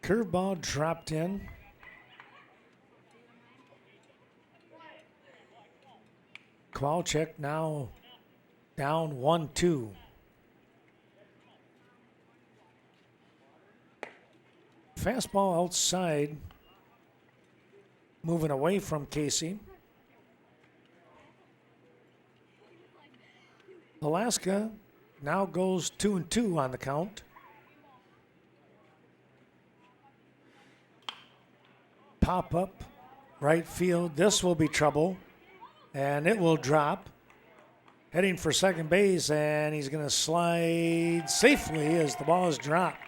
Curveball dropped in. Kowalczyk now down 1-2. Fastball outside, moving away from Casey. Alaska now goes 2-2 on the count. Pop up, right field. This will be trouble, and it will drop. Heading for second base, and he's going to slide safely as the ball is dropped.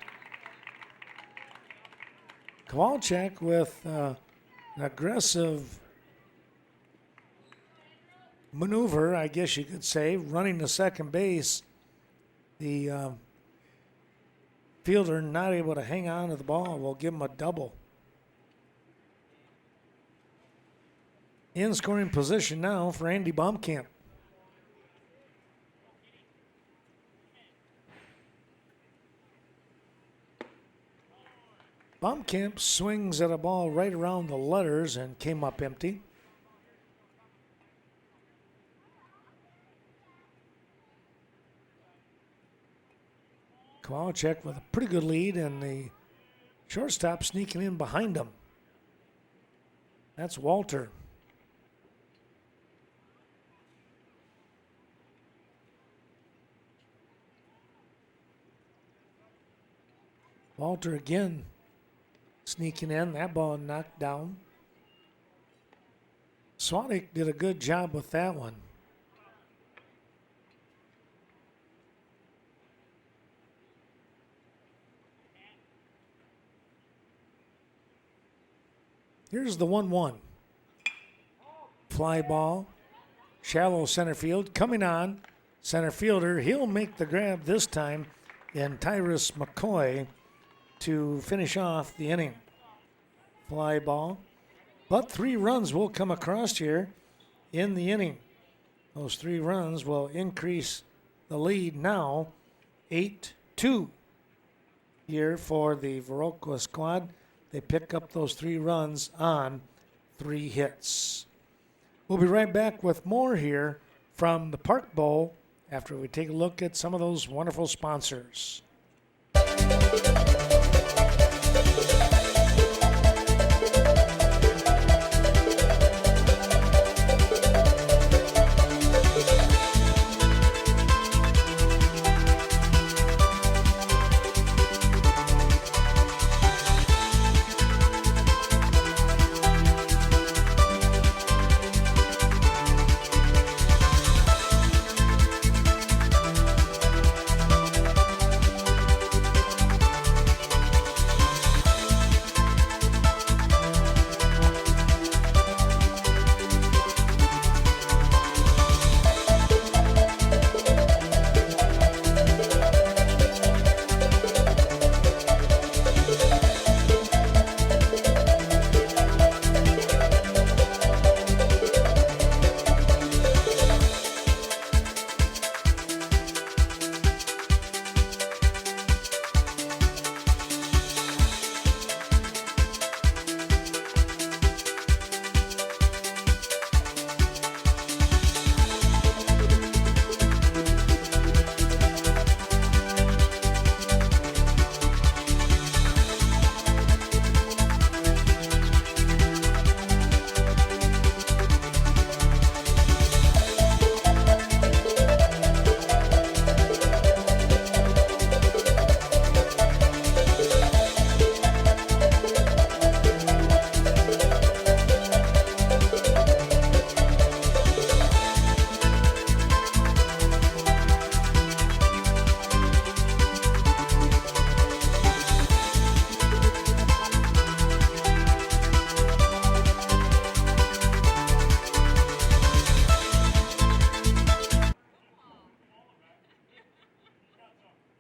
Kowalczyk with an aggressive maneuver, I guess you could say, running to second base. The fielder not able to hang on to the ball will give him a double. In scoring position now for Andy Baumkamp. Baumkamp swings at a ball right around the letters and came up empty. Kowalczyk with a pretty good lead, and the shortstop sneaking in behind him. That's Walter. Walter again sneaking in. That ball knocked down. Swadik did a good job with that one. Here's the 1-1. Fly ball. Shallow center field. Coming on. Center fielder. He'll make the grab this time. And Tyrus McCoy to finish off the inning. Fly ball. But 3 runs will come across here in the inning. Those 3 runs will increase the lead now 8-2 here for the Viroqua squad. They pick up those 3 runs on 3 hits. We'll be right back with more here from the Park Bowl after we take a look at some of those wonderful sponsors.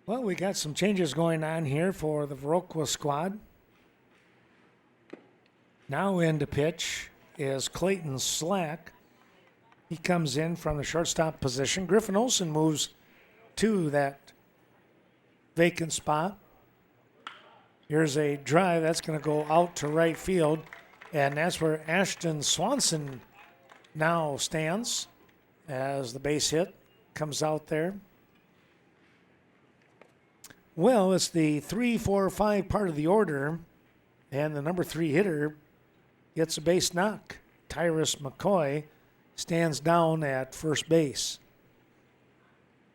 Well, we got some changes going on here for the Viroqua squad. Now in to pitch is Clayton Slack. He comes in from the shortstop position. Griffin Olsen moves to that vacant spot. Here's a drive that's going to go out to right field, and that's where Ashton Swanson now stands as the base hit comes out there. Well, it's the 3, 4, 5 part of the order, and the number 3 hitter gets a base knock. Tyrus McCoy stands down at first base.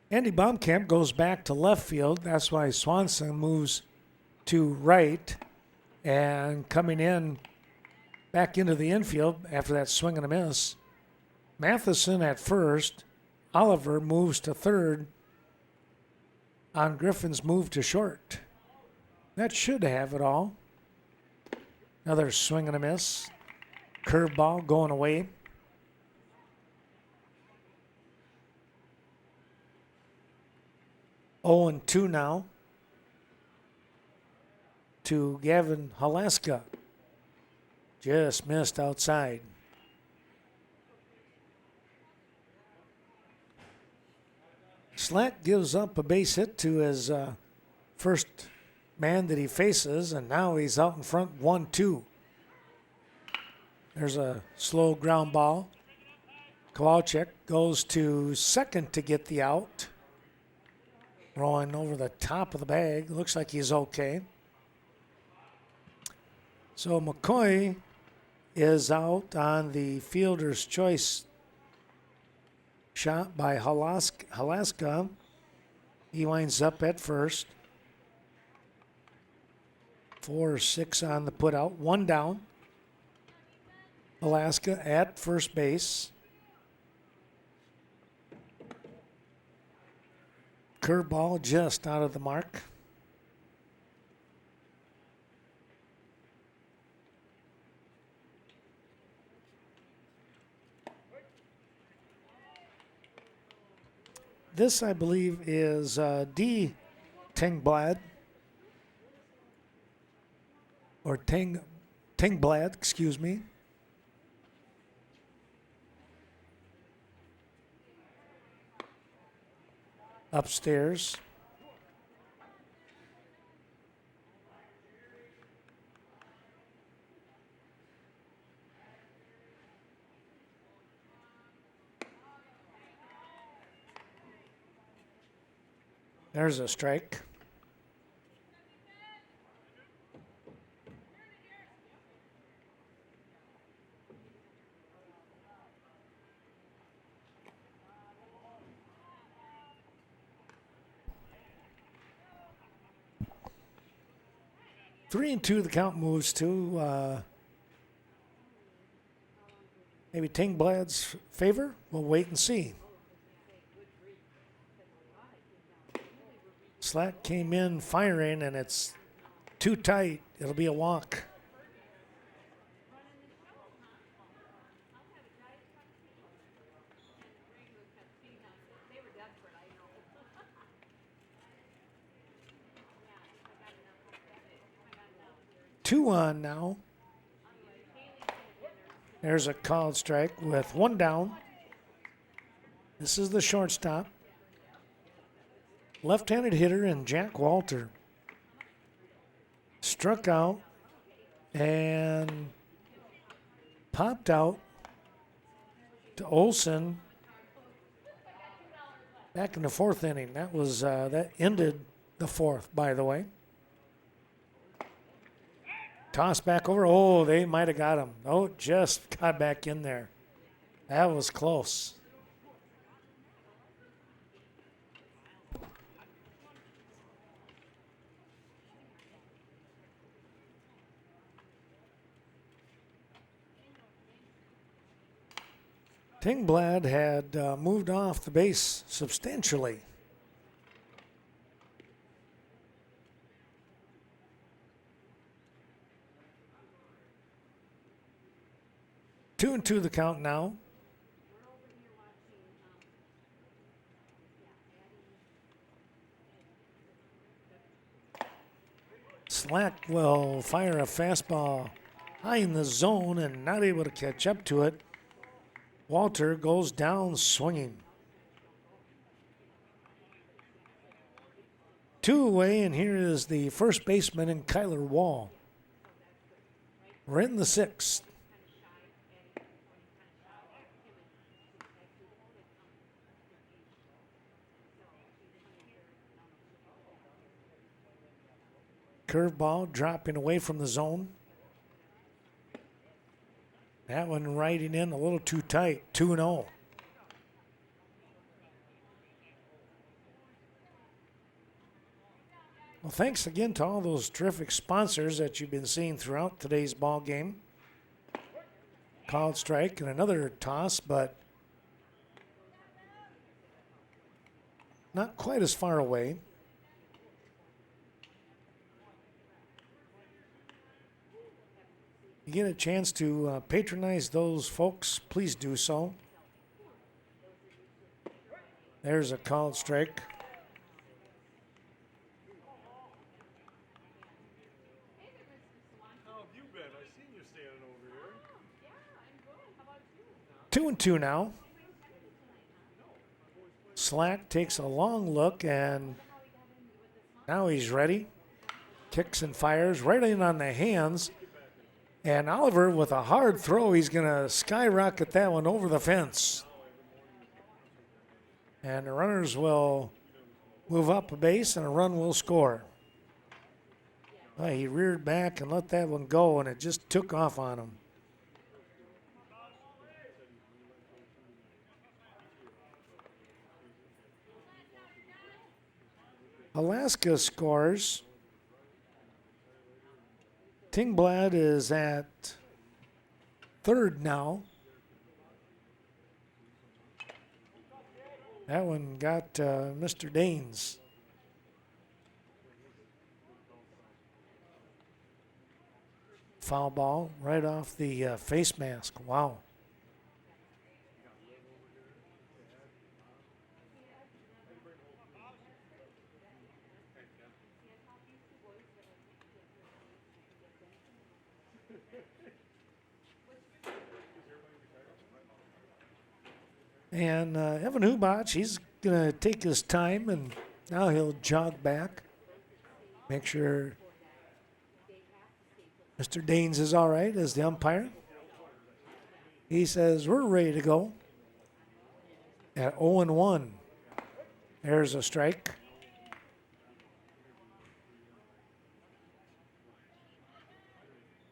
Andy Baumkamp goes back to left field. That's why Swanson moves to right, and coming in back into the infield after that swing and a miss. Matheson at first. Oliver moves to third on Griffin's move to short. That should have it all. Another swing and a miss. Curveball going away. Oh, and 2 now to Gavin Halaska. Just missed outside. Slack gives up a base hit to his first man that he faces, and now he's out in front 1-2. There's a slow ground ball. Kowalczyk goes to second to get the out. Rolling over the top of the bag. Looks like he's okay. So McCoy is out on the fielder's choice shot by Halaska. He winds up at first. 4-6 on the put out. 1 down. Alaska at first base. Curveball just out of the mark. This, I believe, is D. Tengblad. Or Tengblad, excuse me. Upstairs. There's a strike. Three and 2, the count moves to maybe Tengblad's favor. We'll wait and see. Slack came in firing, and it's too tight. It'll be a walk. Two on now. There's a called strike with 1 down. This is the shortstop. Left-handed hitter and Jack Walter. Struck out and popped out to Olson back in the 4th inning. That was that ended the 4th, by the way. Toss back over. Oh, they might have got him. Oh, just got back in there. That was close. Tengblad had moved off the base substantially. Two and 2 the count now. Slack will fire a fastball high in the zone and not able to catch up to it. Walter goes down swinging. 2 away, and here is the first baseman in Kyler Wall. We're in the 6th. Curveball dropping away from the zone. That one riding in a little too tight. 2-0. Well, thanks again to all those terrific sponsors that you've been seeing throughout today's ball game. Called strike and another toss, but not quite as far away. You get a chance to patronize those folks, please do so. There's a called strike. How have you been? I seen you standing over here. Yeah, I'm good. How about you? 2-2 now. Slack takes a long look, and now he's ready. Kicks and fires right in on the hands. And Oliver, with a hard throw, he's going to skyrocket that one over the fence. And the runners will move up a base, and a run will score. Well, he reared back and let that one go, and it just took off on him. Alaska scores. Tingblad is at third now. That one got Mr. Danes. Foul ball right off the face mask. Wow. And Evan Hubach, he's going to take his time, and now he'll jog back. Make sure Mr. Danes is all right as the umpire. He says, we're ready to go. At 0-1. There's a strike.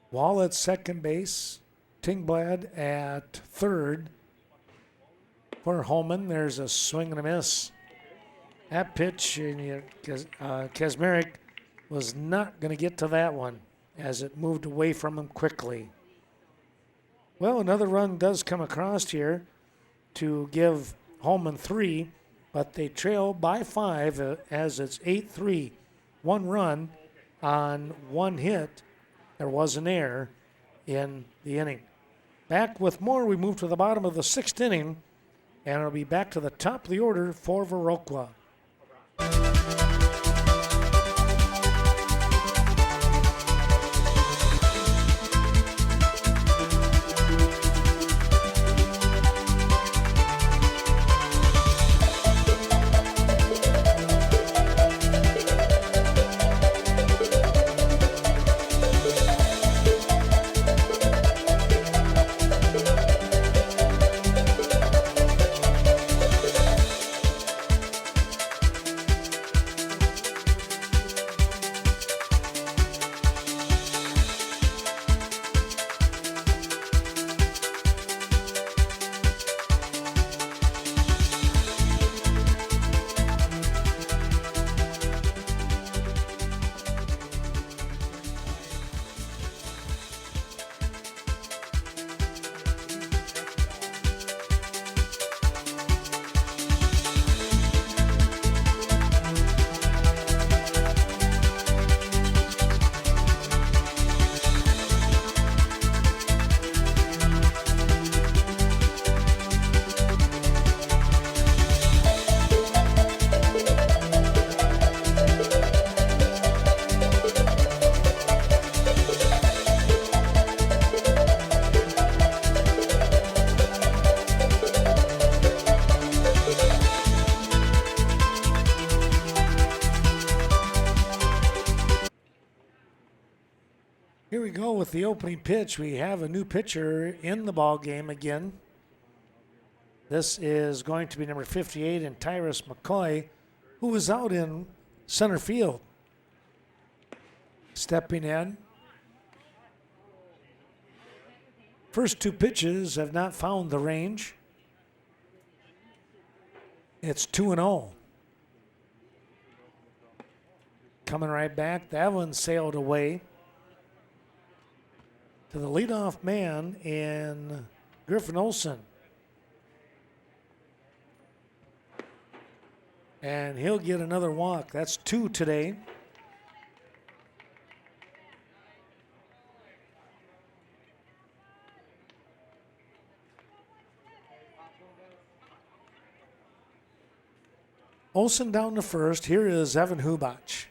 Wall at second base. Tingblad at third. For Holmen, there's a swing and a miss. That pitch, Kazmarek was not going to get to that one as it moved away from him quickly. Well, another run does come across here to give Holmen 3, but they trail by 5 as it's 8-3. One run on one hit. There was an error in the inning. Back with more, we move to the bottom of the 6th inning. And it'll be back to the top of the order for Viroqua. Here we go with the opening pitch. We have a new pitcher in the ball game again. This is going to be number 58 in Tyrus McCoy, who was out in center field. Stepping in. First two pitches have not found the range. It's 2-0. Coming right back. That one sailed away to the leadoff man in Griffin Olson. And he'll get another walk. That's 2 today. Olson down to first. Here is Evan Hubach.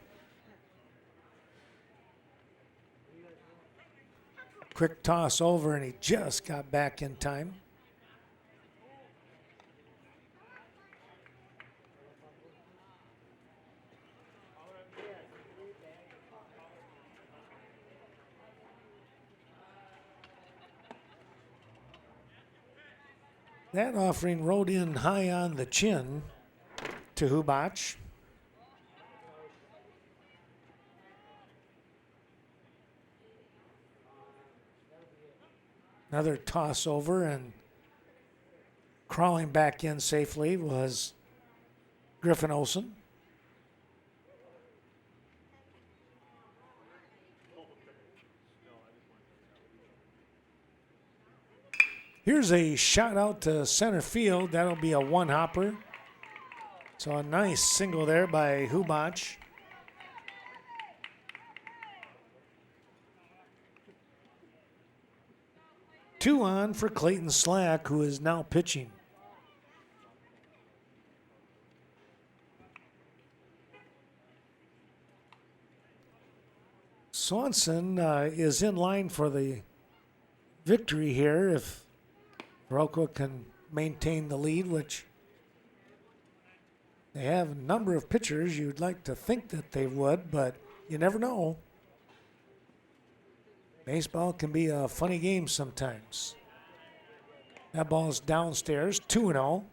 Quick toss over, and he just got back in time. That offering rode in high on the chin to Hubach. Another toss over, and crawling back in safely was Griffin Olson. Here's a shot out to center field. That'll be a one-hopper. So a nice single there by Hubach. Two on for Clayton Slack, who is now pitching. Swanson is in line for the victory here if Viroqua can maintain the lead, which they have a number of pitchers. You'd like to think that they would, but you never know. Baseball can be a funny game sometimes. That ball's downstairs, 2-0.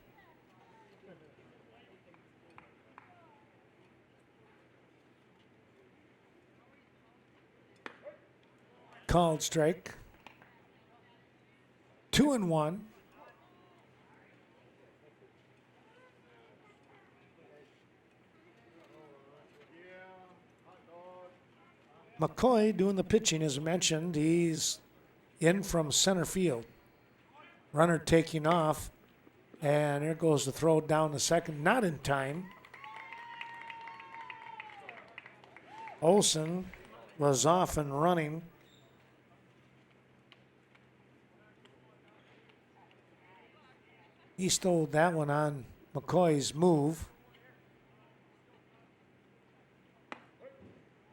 Called strike. 2-1. McCoy doing the pitching, as mentioned. He's in from center field. Runner taking off. And there goes the throw down the second. Not in time. Olsen was off and running. He stole that one on McCoy's move.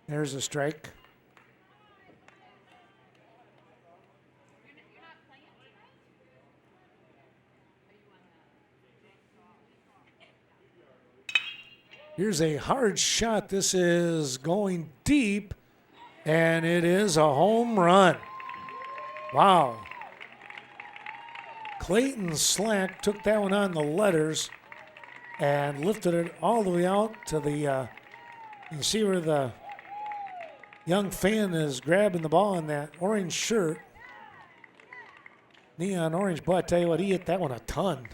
There's a strike. Here's a hard shot. This is going deep, and it is a home run. Wow. Clayton Slack took that one on the letters and lifted it all the way out to the, you can see where the young fan is grabbing the ball in that orange shirt. Neon orange. Boy, I tell you what, he hit that one a ton.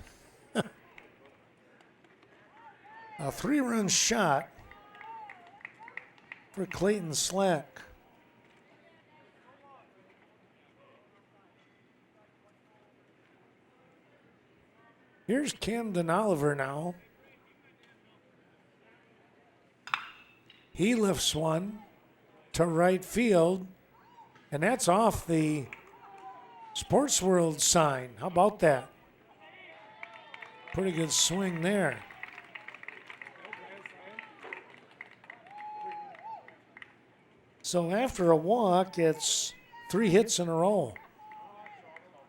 A 3-run shot for Clayton Slack. Here's Camden Oliver now. He lifts one to right field, and that's off the Sports World sign. How about that? Pretty good swing there. So after a walk, it's 3 hits in a row.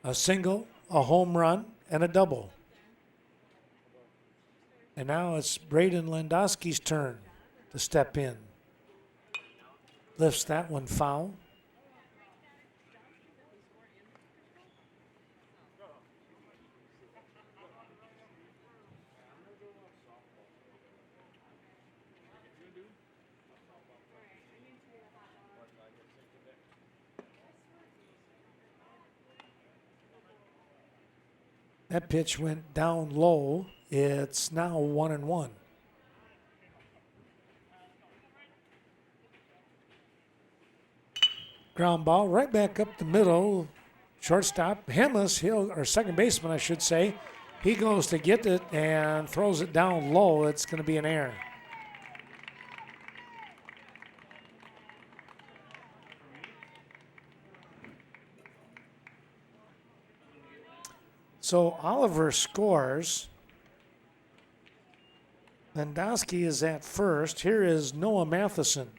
A single, a home run, and a double. And now it's Braden Landowski's turn to step in. Lifts that one foul. That pitch went down low. It's now 1-1. Ground ball right back up the middle. Shortstop, Hemus, or second baseman, I should say. He goes to get it and throws it down low. It's going to be an error. So Oliver scores. Landowski is at first. Here is Noah Matheson.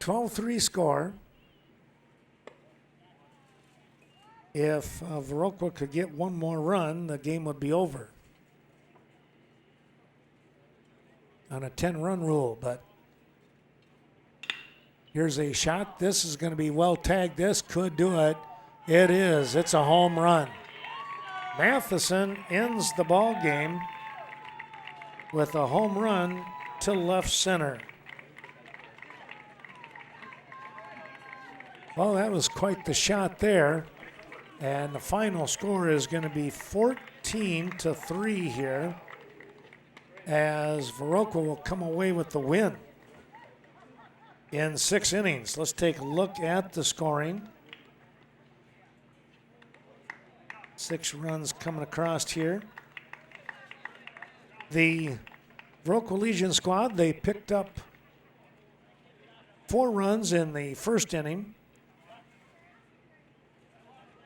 (12-3) score. If Viroqua could get one more run, the game would be over. On a 10-run rule, but here's a shot. This is going to be well tagged. This could do it. It is. It's a home run. Matheson ends the ball game with a home run to left center. Well, that was quite the shot there. And the final score is going to be 14-3 here as Viroqua will come away with the win in 6 innings. Let's take a look at the scoring. 6 runs coming across here. The Viroqua Legion squad, they picked up 4 runs in the first inning,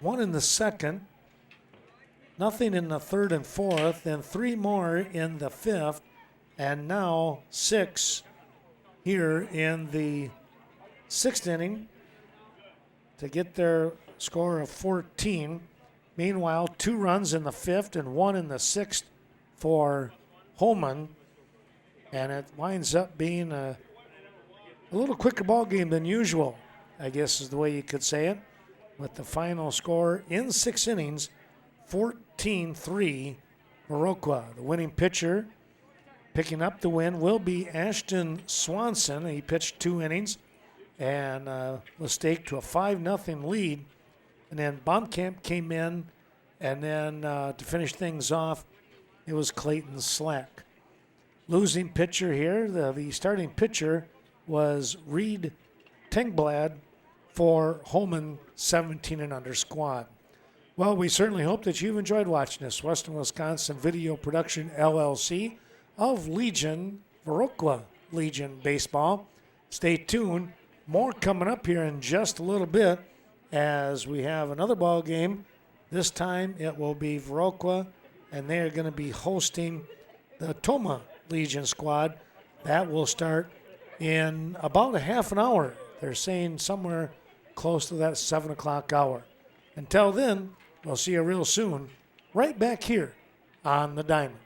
1 in the second, nothing in the third and fourth, then 3 more in the fifth, and now 6 here in the 6th inning to get their score of 14. Meanwhile, 2 runs in the 5th and 1 in the 6th for Holmen, and it winds up being a little quicker ball game than usual, I guess is the way you could say it, with the final score in 6 innings, 14-3 Viroqua. The winning pitcher picking up the win will be Ashton Swanson. He pitched 2 innings and was staked to a 5-0 lead. And then Baumkamp came in, and then to finish things off, it was Clayton Slack. Losing pitcher here, the starting pitcher was Reed Tengblad for Holmen 17 and under squad. Well, we certainly hope that you've enjoyed watching this Western Wisconsin Video Production LLC of Viroqua Legion Baseball. Stay tuned. More coming up here in just a little bit as we have another ball game. This time it will be Viroqua, and they are going to be hosting the Toma Legion squad. That will start in about a half an hour. They're saying somewhere close to that 7 o'clock hour. Until then, we'll see you real soon, right back here on the Diamond.